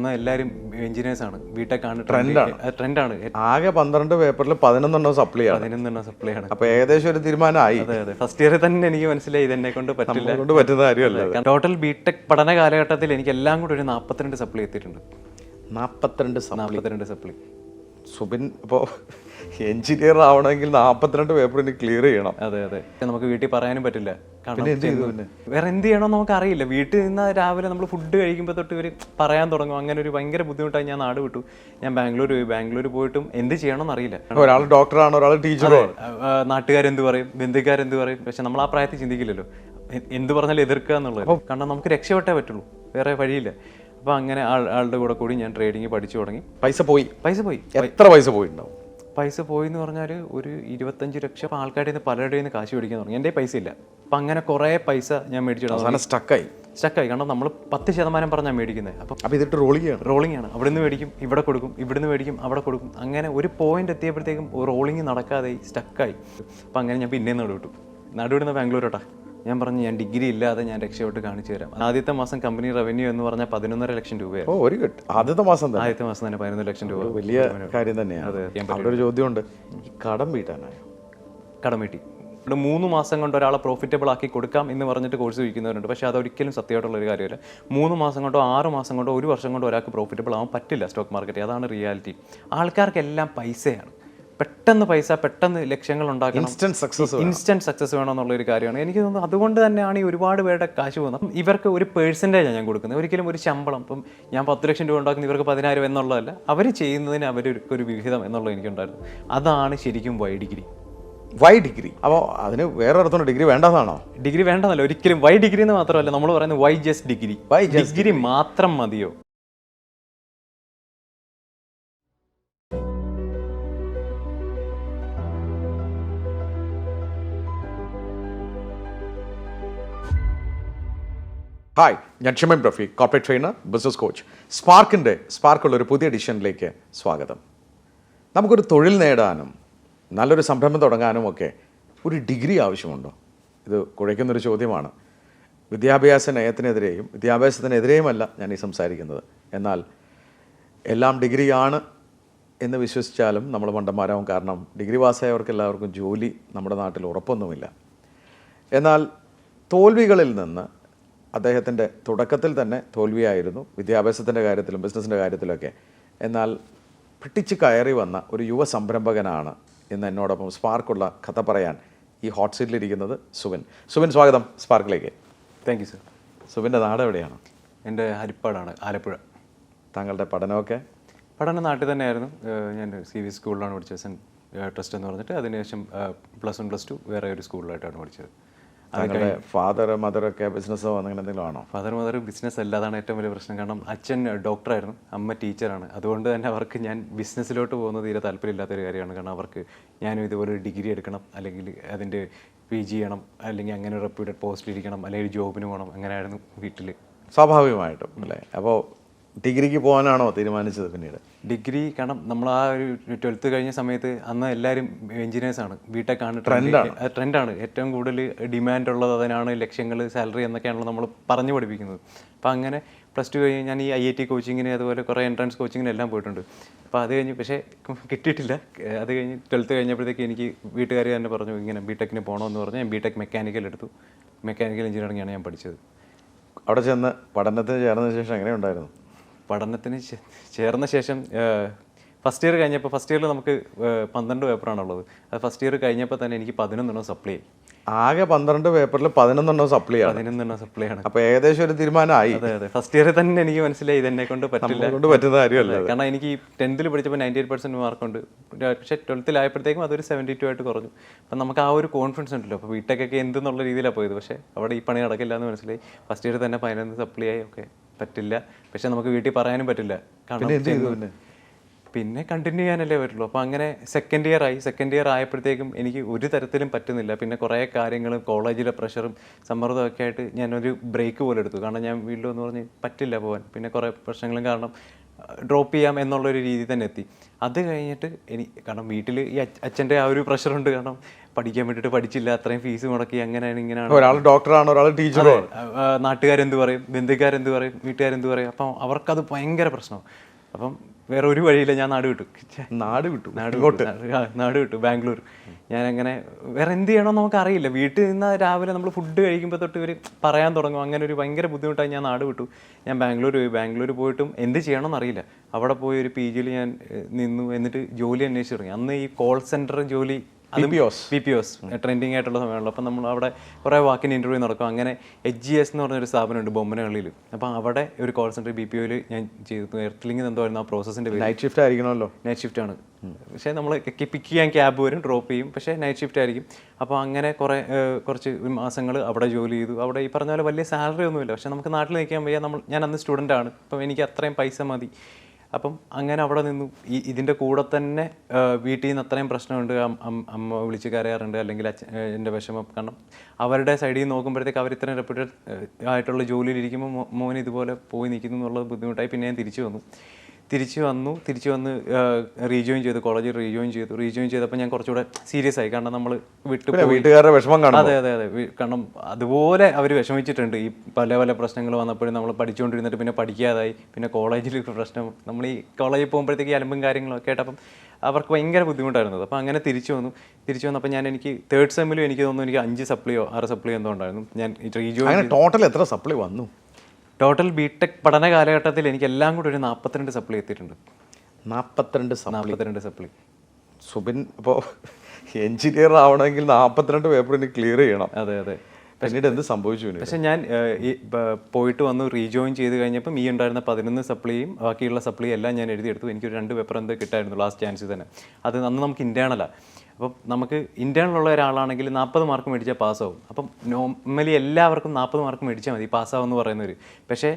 അന്ന് എല്ലാവരും എഞ്ചിനീയേഴ്സാണ്, ബിടെക് ആണ്, ട്രെൻഡാണ്. ആകെ 12 പേപ്പറിൽ 11 സപ്ലൈ ആണ്. 11 സപ്ലൈ ആണ്. അപ്പൊ ഏകദേശം ഒരു തീരുമാനമായി. അതെ, ഫസ്റ്റ് ഇയറിൽ തന്നെ എനിക്ക് മനസ്സിലായി ഇതെന്നെ കൊണ്ട് പറ്റില്ല, കൊണ്ട് പറ്റുന്ന കാര്യമല്ല. ടോട്ടൽ ബിടെക് പഠന കാലഘട്ടത്തിൽ എനിക്ക് എല്ലാം കൂടി ഒരു 42 സപ്ലൈ എത്തിയിട്ടുണ്ട്. 42 സപ്ലൈ. സുബിൻ ഇപ്പോൾ എഞ്ചിനീയർ ആവണമെങ്കിൽ 42 പേപ്പർ ഇനി ക്ലിയർ ചെയ്യണം. അതെ, നമുക്ക് വീട്ടിൽ പറയാനും പറ്റില്ല. വേറെ എന്ത് ചെയ്യണമെന്ന് നമുക്ക് അറിയില്ല. വീട്ടിൽ നിന്ന് രാവിലെ നമ്മൾ ഫുഡ് കഴിക്കുമ്പോൾ തൊട്ട് ഇവർ പറയാൻ തുടങ്ങും. അങ്ങനെ ഒരു ഭയങ്കര ബുദ്ധിമുട്ടായി ഞാൻ നാട് വിട്ടു. ഞാൻ ബാംഗ്ലൂർ പോയിട്ടും എന്ത് ചെയ്യണമെന്ന് അറിയില്ല. ഒരാൾ ഡോക്ടറാണ്, ഒരാൾ ടീച്ചറോ. നാട്ടുകാരെന്ത് പറയും, ബന്ധുക്കാരെന്ത് പറയും. പക്ഷെ നമ്മൾ ആ പ്രായത്തിൽ ചിന്തിക്കില്ലല്ലോ, എന്ത് പറഞ്ഞാലും എതിർക്കുക എന്നുള്ളത്. കാരണം നമുക്ക് രക്ഷപ്പെട്ടേ പറ്റുള്ളൂ, വേറെ വഴിയില്ല. അപ്പോൾ അങ്ങനെ ആളുടെ കൂടി ഞാൻ ട്രേഡിങ് പഠിച്ചു തുടങ്ങി. പൈസ പോയി. എത്ര പൈസ പോയിട്ടുണ്ടാവും? പൈസ പോയി എന്ന് പറഞ്ഞാൽ ഒരു 25 ലക്ഷം ആൾക്കാരുടെ നിന്ന് പലരുടെ നിന്ന് കാശ് മേടിക്കാൻ തുടങ്ങി. എൻ്റെ പൈസ ഇല്ല. അപ്പം അങ്ങനെ കുറേ പൈസ ഞാൻ മേടിച്ചിട്ടുണ്ട്. സ്റ്റക്കായി. കാരണം നമ്മൾ 10% പറഞ്ഞാൽ മേടിക്കുന്നത്. അപ്പം ഇതിട്ട് റോളിംഗ് ആണ്. അവിടെ നിന്ന് മേടിക്കും, ഇവിടെ കൊടുക്കും, ഇവിടുന്ന് മേടിക്കും, അവിടെ കൊടുക്കും. അങ്ങനെ ഒരു പോയിന്റ് എത്തിയപ്പോഴത്തേക്കും റോളിംഗ് നടക്കാതെ സ്റ്റക്കായി. അപ്പം അങ്ങനെ ഞാൻ പിന്നെ നടുവിടുന്ന ബാംഗ്ലൂരോട്ടാ. ഞാൻ പറഞ്ഞു, ഞാൻ ഡിഗ്രി ഇല്ലാതെ ഞാൻ രക്ഷപ്പെട്ട് കാണിച്ചു തരാം. ആദ്യത്തെ മാസം കമ്പനി റവന്യൂ എന്ന് പറഞ്ഞാൽ 11.5 ലക്ഷം രൂപയാണ്. ആദ്യത്തെ മാസം തന്നെ 11 ലക്ഷം രൂപ വലിയ കാര്യം തന്നെയാണ്. അവിടെ ഒരു ചോദ്യമുണ്ട്, ഈ കടം വീട്ടാനായോ? കടം വീട്ടി. 3 മാസം കൊണ്ട് ഒരാളെ പ്രോഫിറ്റബിൾ ആക്കി കൊടുക്കാം എന്ന് പറഞ്ഞിട്ട് കോഴ്സ് വയ്ക്കുന്നവരുണ്ട്. പക്ഷേ അതൊരിക്കലും സത്യമായിട്ടുള്ള ഒരു കാര്യമല്ല. 3 മാസം കൊണ്ടോ 6 മാസം കൊണ്ടോ 1 വർഷം കൊണ്ടോ ഒരാൾക്ക് പ്രോഫിറ്റബിൾ ആവാൻ പറ്റില്ല സ്റ്റോക്ക് മാർക്കറ്റ്. അതാണ് റിയാലിറ്റി. ആൾക്കാർക്കെല്ലാം പൈസയാണ്, പെട്ടെന്ന് ലക്ഷ്യങ്ങൾ ഉണ്ടാക്കണം, ഇൻസ്റ്റന്റ് സക്സസ് വേണമെന്നുള്ളൊരു കാര്യമാണ്. എനിക്ക് തോന്നുന്നു അതുകൊണ്ട് തന്നെയാണ് ഈ ഒരുപാട് പേരുടെ കാശ് പോകുന്നത്. ഇവർക്ക് ഒരു പേഴ്സൻറ്റേജാണ് ഞാൻ കൊടുക്കുന്നത്, ഒരിക്കലും ഒരു ശമ്പളം. ഇപ്പം ഞാൻ 10 ലക്ഷം രൂപ ഉണ്ടാക്കുന്ന ഇവർക്ക് 10,000 എന്നുള്ളതല്ല, അവർ ചെയ്യുന്നതിന് അവരൊരു വിഹിതം എന്നുള്ളത് എനിക്കുണ്ടായിരുന്നു. അതാണ് ശരിക്കും വൈ ഡിഗ്രി. അപ്പോൾ അതിന് വേറെ അർത്ഥം ഡിഗ്രി വേണ്ടെന്നാണോ? ഡിഗ്രി വേണ്ടെന്നല്ല, ഒരിക്കലും. വൈ ഡിഗ്രി എന്ന് മാത്രമല്ല, നമ്മൾ പറയുന്നത് വൈ ജസ്റ്റ് ഡിഗ്രി. ഡിഗ്രി മാത്രം മതിയോ? ഹായ്, ഞാൻ ഷിമൻ പ്രഫി, കോർപ്പറേറ്റ് ട്രെയിനർ, ബിസിനസ് കോച്ച്. സ്പാർക്കുള്ള ഒരു പുതിയ എഡിഷനിലേക്ക് സ്വാഗതം. നമുക്കൊരു തൊഴിൽ നേടാനും നല്ലൊരു സംരംഭം തുടങ്ങാനും ഒക്കെ ഒരു ഡിഗ്രി ആവശ്യമുണ്ടോ? ഇത് കുഴയ്ക്കുന്നൊരു ചോദ്യമാണ്. വിദ്യാഭ്യാസ നയത്തിനെതിരെയും വിദ്യാഭ്യാസത്തിനെതിരെയുമല്ല ഞാൻ ഈ സംസാരിക്കുന്നത്. എന്നാൽ എല്ലാം ഡിഗ്രിയാണ് എന്ന് വിശ്വസിച്ചാലും നമ്മൾ മണ്ടന്മാരാവും. കാരണം ഡിഗ്രി പാസ്സായവർക്ക് എല്ലാവർക്കും ജോലി നമ്മുടെ നാട്ടിൽ ഉറപ്പൊന്നുമില്ല. എന്നാൽ തോൽവികളിൽ നിന്ന്, അദ്ദേഹത്തിൻ്റെ തുടക്കത്തിൽ തന്നെ തോൽവിയായിരുന്നു വിദ്യാഭ്യാസത്തിൻ്റെ കാര്യത്തിലും ബിസിനസ്സിൻ്റെ കാര്യത്തിലൊക്കെ, എന്നാൽ പിടിച്ച് കയറി വന്ന ഒരു യുവ സംരംഭകനാണ് ഇന്ന് എന്നോടൊപ്പം സ്പാർക്കുള്ള കഥ പറയാൻ ഈ ഹോട്ട് സീറ്റിലിരിക്കുന്നത് സുബിൻ, സ്വാഗതം സ്പാർക്കിലേക്ക്. Thank you sir. സുബിൻ്റെ നാട് എവിടെയാണ്? എൻ്റെ ഹരിപ്പാടാണ്, ആലപ്പുഴ. താങ്കളുടെ പഠനമൊക്കെ? പഠനം നാട്ടിൽ തന്നെയായിരുന്നു. ഞാൻ CVS സ്കൂളിലാണ് പഠിച്ചത്, സെൻറ്റ് ട്രസ്റ്റ് എന്ന് പറഞ്ഞിട്ട്. അതിനുശേഷം +1 +2 വേറെ ഒരു സ്കൂളിലായിട്ടാണ് പഠിച്ചത്. താങ്കളുടെ ഫാദർ മദറൊക്കെ ബിസിനസ്സോ അങ്ങനെ എന്തെങ്കിലും ആണോ? ഫാദർ മദർ ബിസിനസ് അല്ല, അതാണ് ഏറ്റവും വലിയ പ്രശ്നം. കാരണം അച്ഛൻ ഡോക്ടറായിരുന്നു, അമ്മ ടീച്ചറാണ്. അതുകൊണ്ട് തന്നെ അവർക്ക് ഞാൻ ബിസിനസ്സിലോട്ട് പോകുന്നത് തീരെ താല്പര്യമില്ലാത്തൊരു കാര്യമാണ്. കാരണം അവർക്ക് ഞാനും ഇതുപോലെ ഒരു ഡിഗ്രി എടുക്കണം, അല്ലെങ്കിൽ അതിൻ്റെ PG ചെയ്യണം, അല്ലെങ്കിൽ അങ്ങനെ ഒരു റെപ്യൂട്ടഡ് പോസ്റ്റിലിരിക്കണം, അല്ലെങ്കിൽ ജോബിന് പോകണം. അങ്ങനെയായിരുന്നു വീട്ടിൽ. സ്വാഭാവികമായിട്ടും അല്ലേ? അപ്പോൾ ഡിഗ്രിക്ക് പോകാനാണോ തീരുമാനിച്ചത് പിന്നീട്? ഡിഗ്രി, കാരണം നമ്മൾ ആ ഒരു 12th കഴിഞ്ഞ സമയത്ത് അന്ന് എല്ലാവരും എഞ്ചിനീയേഴ്സാണ്, ബിടെക് ആണ്, ട്രെൻഡാണ്. ഏറ്റവും കൂടുതൽ ഡിമാൻഡ് ഉള്ളത് അതിനാണ്, ലക്ഷ്യങ്ങൾ, സാലറി എന്നൊക്കെയാണല്ലോ നമ്മൾ പറഞ്ഞു പഠിപ്പിക്കുന്നത്. അപ്പോൾ അങ്ങനെ +2 കഴിഞ്ഞ് ഞാൻ ഈ IIT കോച്ചിങ്ങിന്, അതുപോലെ കുറേ എൻട്രൻസ് കോച്ചിങ്ങിന് എല്ലാം പോയിട്ടുണ്ട്. അപ്പോൾ അത് കഴിഞ്ഞ് പക്ഷേ കിട്ടിയിട്ടില്ല. അത് കഴിഞ്ഞ് 12th കഴിഞ്ഞപ്പോഴത്തേക്ക് എനിക്ക് വീട്ടുകാർ തന്നെ പറഞ്ഞു ഇങ്ങനെ ബിടെക്കിന് പോകണമെന്ന് പറഞ്ഞ് ഞാൻ ബിടെക് മെക്കാനിക്കൽ എടുത്തു. മെക്കാനിക്കൽ എഞ്ചിനീയറിംഗാണ് ഞാൻ പഠിച്ചത്. അവിടെ ചെന്ന് പഠനത്തിന് ചേർന്ന ശേഷം എങ്ങനെയുണ്ടായിരുന്നു? പഠനത്തിന് ചേർന്ന ശേഷം ഫസ്റ്റ് ഇയർ കഴിഞ്ഞപ്പോൾ, ഫസ്റ്റ് ഇയറിൽ നമുക്ക് 12 പേപ്പറാണുള്ളത്. അത് ഫസ്റ്റ് ഇയർ കഴിഞ്ഞപ്പോൾ തന്നെ എനിക്ക് 11 സപ്ലൈ. ആകെ 12 പേപ്പറിൽ 11 സപ്ലൈ ആണ്. അപ്പോൾ ഏകദേശം ഒരു തീരുമാനമായി. അതെ, ഫസ്റ്റ് ഇയറിൽ തന്നെ എനിക്ക് മനസ്സിലായി ഇതെന്നെ കൊണ്ട് പറ്റില്ല, പറ്റുന്ന കാര്യമല്ല. കാരണം എനിക്ക് 10th പഠിച്ചപ്പോൾ 98% മാർക്കുണ്ട്. പക്ഷേ 12th ആയപ്പോഴത്തേക്കും അതൊരു 72 ആയിട്ട് കുറഞ്ഞു. അപ്പം നമുക്ക് ആ ഒരു കോൺഫിഡൻസ് ഉണ്ടല്ലോ. അപ്പോൾ ബിടെക്കൊക്കെ എന്തെന്നുള്ള രീതിയിലാണ് പോയത്. പക്ഷേ അവിടെ ഈ പണി നടക്കില്ല എന്ന് മനസ്സിലായി. ഫസ്റ്റ് ഇയർ തന്നെ 11 സപ്ലൈ ആയി. ഓക്കെ, പറ്റില്ല. പക്ഷെ നമുക്ക് വീട്ടിൽ പറയാനും പറ്റില്ല, കാരണം പിന്നെ കണ്ടിന്യൂ ചെയ്യാനല്ലേ പറ്റുള്ളൂ. അപ്പോൾ അങ്ങനെ സെക്കൻഡ് ഇയർ ആയപ്പോഴത്തേക്കും എനിക്ക് ഒരു തരത്തിലും പറ്റുന്നില്ല. പിന്നെ കുറേ കാര്യങ്ങളും കോളേജിലെ പ്രഷറും സമ്മർദ്ദമൊക്കെ ആയിട്ട് ഞാനൊരു ബ്രേക്ക് പോലെ എടുത്തു. കാരണം ഞാൻ വീട്ടിൽ എന്ന് പറഞ്ഞ് പറ്റില്ല പോകാൻ. പിന്നെ കുറേ പ്രശ്നങ്ങളും കാരണം ഡ്രോപ്പ് ചെയ്യാം എന്നുള്ളൊരു രീതി തന്നെ എത്തി. അത് കഴിഞ്ഞിട്ട് കാരണം വീട്ടിൽ ഈ അച്ഛൻ്റെ ആ ഒരു പ്രഷറുണ്ട്. കാരണം പഠിക്കാൻ വേണ്ടിയിട്ട് പഠിച്ചില്ല, അത്രയും ഫീസ് മുടക്കി, അങ്ങനെയാണ് ഇങ്ങനെയാണ്. ഒരാൾ ഡോക്ടറാണ്, ഒരാൾ ടീച്ചറോ. നാട്ടുകാരെന്ത് പറയും, ബന്ധുക്കാരെന്ത് പറയും, വീട്ടുകാരെന്ത് പറയും. അപ്പം അവർക്കത് ഭയങ്കര പ്രശ്നമാണ്. അപ്പം വേറെ ഒരു വഴിയില്ല, ഞാൻ നാട് വിട്ടു. നാട് വിട്ടു ബാംഗ്ലൂർ. ഞാനങ്ങനെ വേറെ എന്ത് ചെയ്യണമെന്ന് നമുക്ക് അറിയില്ല. വീട്ടിൽ നിന്ന് രാവിലെ നമ്മൾ ഫുഡ് കഴിക്കുമ്പോൾ തൊട്ട് ഇവർ പറയാൻ തുടങ്ങും. അങ്ങനെ ഒരു ഭയങ്കര ബുദ്ധിമുട്ടായി ഞാൻ നാട് വിട്ടു. ഞാൻ ബാംഗ്ലൂർ പോയിട്ടും എന്ത് ചെയ്യണമെന്ന് അറിയില്ല. അവിടെ പോയി ഒരു PGയിൽ ഞാൻ നിന്നു. എന്നിട്ട് ജോലി അന്വേഷിച്ച് തുടങ്ങി. അന്ന് ഈ കോൾ സെൻറ്റർ ജോലി, BPOs ട്രെൻഡിങ് ആയിട്ടുള്ള സമയമുള്ളൂ. അപ്പം നമ്മൾ അവിടെ കുറേ വാക്കിന് ഇൻ്റർവ്യൂ നടക്കും. അങ്ങനെ HGS എന്ന് പറഞ്ഞൊരു സ്ഥാപനമുണ്ട് ബൊമ്മനഹള്ളിയിൽ. അപ്പം അവിടെ ഒരു കോൾ സെൻറ്റർ BPOയിൽ ഞാൻ ചെയ്തു. എർത്തിലിംഗ് എന്തോയിരുന്നു ആ പ്രോസസ്സിൻ്റെ പേര്. നൈറ്റ് ഷിഫ്റ്റ് ആയിരിക്കണമല്ലോ. നൈറ്റ് ഷിഫ്റ്റ് ആണ്. പക്ഷേ നമ്മൾ പിക്ക് ചെയ്യാൻ ക്യാബ് വരും, ഡ്രോപ്പ് ചെയ്യും. പക്ഷേ നൈറ്റ് ഷിഫ്റ്റ് ആയിരിക്കും. അപ്പോൾ അങ്ങനെ കുറച്ച് മാസങ്ങൾ അവിടെ ജോലി ചെയ്തു. അവിടെ ഈ പറഞ്ഞ പോലെ വലിയ സാലറി ഒന്നുമില്ല. പക്ഷേ നമുക്ക് നാട്ടിൽ നിൽക്കാൻ വയ്യ. ഞാൻ അന്ന് സ്റ്റുഡൻ്റ് ആണ്. അപ്പം എനിക്ക് അത്രയും പൈസ മതി. അപ്പം അങ്ങനെ അവിടെ നിന്നു. ഇതിൻ്റെ കൂടെ തന്നെ വീട്ടിൽ നിന്ന് അത്രയും പ്രശ്നമുണ്ട്. അമ്മ വിളിച്ച് കരയാറുണ്ട്, അല്ലെങ്കിൽ എൻ്റെ വിഷമം. കാരണം അവരുടെ സൈഡിൽ നിന്ന് നോക്കുമ്പോഴത്തേക്ക് അവർ ഇത്രയും റെപ്യൂട്ടഡ് ആയിട്ടുള്ള ജോലിയിലിരിക്കുമ്പോൾ മോൻ ഇതുപോലെ പോയി നിൽക്കുന്നു എന്നുള്ളത് ബുദ്ധിമുട്ടായി. പിന്നെ ഞാൻ തിരിച്ചു വന്ന് റീജോയിൻ ചെയ്തു, കോളേജിൽ റീജോയിൻ ചെയ്തപ്പോൾ ഞാൻ കുറച്ചുകൂടെ സീരിയസ് ആയി. കാരണം നമ്മൾ വീട്ടുകാരുടെ വിഷമം കാണും. അതെ. കാരണം അതുപോലെ അവർ വിഷമിച്ചിട്ടുണ്ട്. ഈ പല പ്രശ്നങ്ങൾ വന്നപ്പോഴും നമ്മൾ പഠിച്ചുകൊണ്ടിരുന്നിട്ട് പിന്നെ പഠിക്കാതായി. പിന്നെ കോളേജിൽ പ്രശ്നം, നമ്മൾ ഈ കോളേജിൽ പോകുമ്പോഴത്തേക്ക് അലമ്പും കാര്യങ്ങളൊക്കെ ആയിട്ട് അപ്പം അവർക്ക് ഭയങ്കര ബുദ്ധിമുട്ടായിരുന്നത്. അപ്പോൾ അങ്ങനെ തിരിച്ചു വന്നപ്പോൾ എനിക്ക് തേർഡ് സെമ്മിലും എനിക്ക് തോന്നുന്നു എനിക്ക് 5 സപ്ലിയോ 6 സപ്ലിയോ എന്തോ ഉണ്ടായിരുന്നു. ഞാൻ റീജോയിൻ. ടോട്ടൽ എത്ര സപ്ലി വന്നു? ടോട്ടൽ ബിടെക് പഠന കാലഘട്ടത്തിൽ എനിക്ക് എല്ലാം കൂടി ഒരു 42 സപ്ലി എത്തിയിട്ടുണ്ട്. 42 സപ്ലി. സുബിൻ അപ്പോൾ എഞ്ചിനീയർ ആവണമെങ്കിൽ 42 പേപ്പർ എനിക്ക് ക്ലിയർ ചെയ്യണം. അതെ. പിന്നീട് എന്ത് സംഭവിച്ചു? പക്ഷെ ഞാൻ പോയിട്ട് വന്നു റീജോയിൻ ചെയ്ത് കഴിഞ്ഞപ്പം ഈ ഉണ്ടായിരുന്ന 11 സപ്ലിയും ബാക്കിയുള്ള സപ്ലി എല്ലാം ഞാൻ എഴുതിയെടുത്തു. എനിക്കൊരു 2 പേപ്പർ എന്തോ കിട്ടായിരുന്നു ലാസ്റ്റ് ചാൻസിൽ തന്നെ. അത് അന്ന് നമുക്ക് ഇന്റേണലാണ്. അപ്പം നമുക്ക് ഇന്റേണലുള്ള ഒരാളാണെങ്കിൽ 40 മാർക്ക് മേടിച്ചാൽ പാസ്സാവും. അപ്പം നോർമലി എല്ലാവർക്കും 40 മാർക്ക് മേടിച്ചാൽ മതി പാസ്സാവെന്ന് പറയുന്നവർ. പക്ഷേ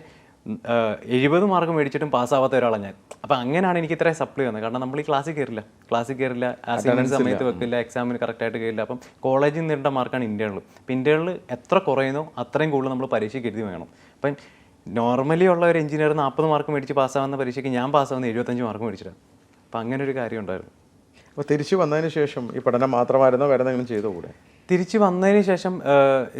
70 മാർക്ക് മേടിച്ചിട്ടും പാസ്സാവാത്ത ഒരാളാണ് ഞാൻ. അപ്പം അങ്ങനെയാണ് എനിക്ക് ഇത്രയും സപ്ലി വന്നത്. കാരണം നമ്മൾ ഈ ക്ലാസ്സിൽ കയറില്ല, അസൈൻമെൻറ്റ് സമയത്ത് വെക്കില്ല, എക്സാമിന് കറക്റ്റായിട്ട് കയറില്ല. അപ്പം കോളേജിൽ നിന്ന് നേടേണ്ട മാർക്കാണ് ഇന്റേണൽ. അപ്പം ഇന്റേണൽ എത്ര കുറയുന്നോ അത്രയും കൂടുതൽ നമ്മൾ പരീക്ഷയ്ക്ക് എഴുതി വേണം. അപ്പം നോർമലി ഉള്ള ഒരു എഞ്ചിനീയർ 40 മാർക്ക് മേടിച്ച് പാസ്സാവുന്ന പരീക്ഷയ്ക്ക് ഞാൻ പാസ്സാവുന്ന 75 മാർക്ക് മേടിച്ചിട്ടാണ്. അപ്പം അങ്ങനെ ഒരു കാര്യം ഉണ്ടായിരുന്നു. അപ്പോൾ തിരിച്ചു വന്നതിന് ശേഷം ഈ പഠനം മാത്രമായിരുന്നോ വേറെ എന്തെങ്കിലും ചെയ്തോ കൂടെ? തിരിച്ച് വന്നതിന് ശേഷം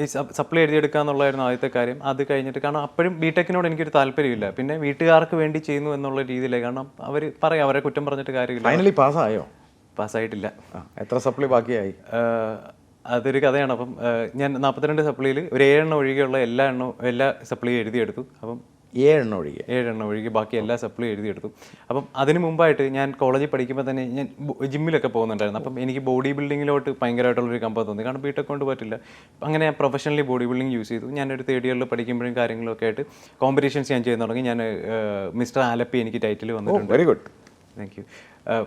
ഈ സപ്ലൈ എഴുതിയെടുക്കുക എന്നുള്ളതായിരുന്നു ആദ്യത്തെ കാര്യം. അത് കഴിഞ്ഞിട്ട് കാരണം അപ്പോഴും ബിടെക്കിനോട് എനിക്കൊരു താല്പര്യമില്ല. പിന്നെ വീട്ടുകാർക്ക് വേണ്ടി ചെയ്യുന്നു എന്നുള്ള രീതിയിലേക്ക്. കാരണം അവർ പറയും, അവരെ കുറ്റം പറഞ്ഞിട്ട് കാര്യമില്ല. ഫൈനലി പാസ്സായോ? പാസ്സായിട്ടില്ല. എത്ര സപ്ലി ബാക്കിയായി? അതൊരു കഥയാണ്. അപ്പം ഞാൻ 42 സപ്ലിയിൽ ഒരു 7 എണ്ണം ഒഴികെയുള്ള എല്ലാ സപ്ലിയും എഴുതിയെടുത്തു. അപ്പം 7 എണ്ണം ഒഴികെ ബാക്കി എല്ലാ സപ്ലിയും എഴുതിയെടുത്തു. അപ്പം അതിന് മുമ്പായിട്ട് ഞാൻ കോളേജിൽ പഠിക്കുമ്പോൾ തന്നെ ഞാൻ ജിമ്മിലൊക്കെ പോകുന്നുണ്ടായിരുന്നു. അപ്പം എനിക്ക് ബോഡി ബിൽഡിങ്ങിലോട്ട് ഭയങ്കരമായിട്ടുള്ളൊരു കമ്പം തോന്നി. കാരണം ബിടെക് കൊണ്ട് പറ്റില്ല. അങ്ങനെ ഞാൻ പ്രൊഫഷണലി ബോഡി ബിൽഡിംഗ് യൂസ് ചെയ്തു. ഞാനൊരു 3rd ഇയറിൽ പഠിക്കുമ്പോഴും കാര്യങ്ങളൊക്കെ ആയിട്ട് കോമ്പറ്റീഷൻസ് ഞാൻ ചെയ്യാൻ തുടങ്ങി. ഞാൻ മിസ്റ്റർ ആലപ്പി എനിക്ക് ടൈറ്റിൽ വന്നിട്ടുണ്ട്. Very good, thank you.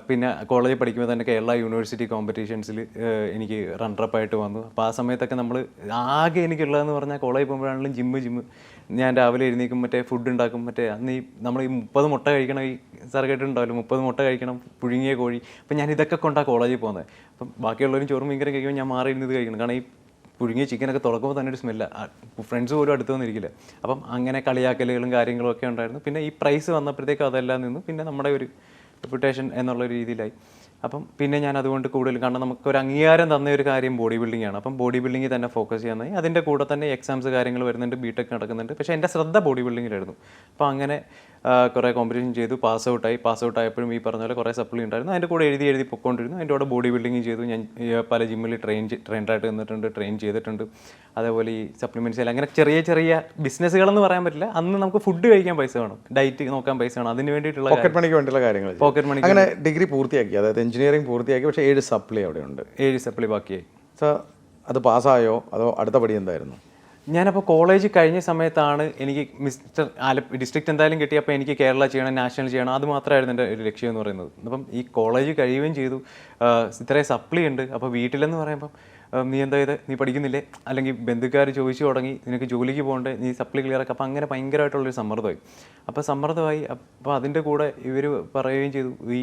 പിന്നെ കോളേജിൽ പഠിക്കുമ്പോൾ തന്നെ കേരള യൂണിവേഴ്സിറ്റി കോമ്പറ്റീഷൻസിൽ എനിക്ക് റണ്ണറപ്പ് ആയിട്ട് വന്നു. അപ്പോൾ ആ സമയത്തൊക്കെ നമ്മൾ ആകെ എനിക്കുള്ളതെന്ന് പറഞ്ഞാൽ കോളേജിൽ പോകുമ്പോഴാണെങ്കിലും ജിമ്മ് ഞാൻ രാവിലെ എഴുന്നേക്കും, മറ്റേ ഫുഡ് ഉണ്ടാക്കും, മറ്റേ അന്ന് നമ്മൾ ഈ 30 മുട്ട കഴിക്കണം, ഈ സർക്കേട്ട് ഉണ്ടാവില്ല, 30 മുട്ട കഴിക്കണം, പുഴുങ്ങിയ കോഴി. അപ്പം ഞാൻ ഇതൊക്കെ കൊണ്ടാണ് കോളേജിൽ പോകുന്നത്. അപ്പം ബാക്കിയുള്ളവരും ചോറും ഭയങ്കര കഴിക്കുമ്പോൾ ഞാൻ മാറി ഇരുന്നത് കഴിക്കണം. കാരണം ഈ പുഴുങ്ങിയ ചിക്കനൊക്കെ തുറക്കുമ്പോൾ തന്നെ ഒരു സ്മെല്ല, ഫ്രണ്ട്സ് പോലും അടുത്ത് വന്നിരിക്കില്ല. അപ്പം അങ്ങനെ കളിയാക്കലുകളും കാര്യങ്ങളും ഒക്കെ ഉണ്ടായിരുന്നു. പിന്നെ ഈ പ്രൈസ് വന്നപ്പോഴത്തേക്കും അതെല്ലാം നിന്നു. പിന്നെ നമ്മുടെ ഒരു റെപ്യൂട്ടേഷൻ എന്നുള്ള രീതിയിലായി. അപ്പം പിന്നെ ഞാൻ അതുകൊണ്ട് കൂടുതൽ, കാരണം നമുക്കൊരു അംഗീകാരം തന്ന ഒരു കാര്യം ബോഡി ബിൽഡിംഗ് ആണ്. അപ്പം ബോഡി ബിൽഡിങ്ങിൽ തന്നെ ഫോക്കസ് ചെയ്യാനായി. അതിൻ്റെ കൂടെ തന്നെ എക്സാംസ് കാര്യങ്ങൾ വരുന്നുണ്ട്, ബിടെക് നടക്കുന്നുണ്ട്. പക്ഷേ എൻ്റെ ശ്രദ്ധ ബോഡി ബിൽഡിങ്ങിലായിരുന്നു. അപ്പോൾ അങ്ങനെ കുറേ കോമ്പറ്റീഷൻ ചെയ്തു, പാസ് ഔട്ടായപ്പോഴും ഈ പറഞ്ഞ പോലെ കുറേ സപ്ലി ഉണ്ടായിരുന്നു. അതിൻ്റെ കൂടെ എഴുതി പൊയ്ക്കൊണ്ടിരുന്നു. അതിൻ്റെ കൂടെ ബോഡി ബിൽഡിംഗ് ചെയ്തു. ഞാൻ പല ജിമ്മിൽ ട്രെയിനറായിട്ട് നിന്നിട്ടുണ്ട്, ട്രെയിൻ ചെയ്തിട്ടുണ്ട്. അതേപോലെ ഈ സപ്ലിമെൻറ്റ്സ് എല്ലാം അങ്ങനെ ചെറിയ ബിസിനസ്സുകളെന്ന് പറയാൻ പറ്റില്ല. അന്ന് നമുക്ക് ഫുഡ് കഴിക്കാൻ പൈസ വേണം, ഡയറ്റ് നോക്കാൻ പൈസ വേണം, അതിന് വേണ്ടിയിട്ടുള്ള പോക്കറ്റ് മണിക്ക് വേണ്ടിയുള്ള കാര്യങ്ങൾ. പോക്കറ്റ് മണി അങ്ങനെ ഡിഗ്രി പൂർത്തിയാക്കി, അതായത് എഞ്ചിനീയറിംഗ് പൂർത്തിയാക്കി. പക്ഷേ 7 സപ്ലി അവിടെ ഉണ്ട്. 7 സപ്ലി ബാക്കിയായി. സോ അത് പാസ്സായോ അതോ അടുത്ത പടി എന്തായിരുന്നു? ഞാനപ്പോൾ കോളേജ് കഴിഞ്ഞ സമയത്താണ് എനിക്ക് മിസ്റ്റർ ഡിസ്ട്രിക്ട് എന്തായാലും കിട്ടിയപ്പോൾ എനിക്ക് കേരള ചെയ്യണം, നാഷണൽ ചെയ്യണം, അത് മാത്രമായിരുന്നു എൻ്റെ ഒരു ലക്ഷ്യം എന്ന് പറയുന്നത്. അപ്പം ഈ കോളേജ് കഴിയുകയും ചെയ്തു. ഇത്രയും സപ്ലി ഉണ്ട്. അപ്പോൾ വീട്ടിലെന്ന് പറയുമ്പം നീ എന്താ ഇത്, നീ പഠിക്കുന്നില്ലേ, അല്ലെങ്കിൽ ബന്ധുക്കാർ ചോദിച്ചു തുടങ്ങി, നിനക്ക് ജോലിക്ക് പോകണ്ടേ, നീ സപ്ലി ക്ലിയർ ആക്കുക. അപ്പോൾ അങ്ങനെ ഭയങ്കരമായിട്ടുള്ളൊരു സമ്മർദ്ദമായി. അപ്പോൾ അതിൻ്റെ കൂടെ ഇവർ പറയുകയും ചെയ്തു, ഈ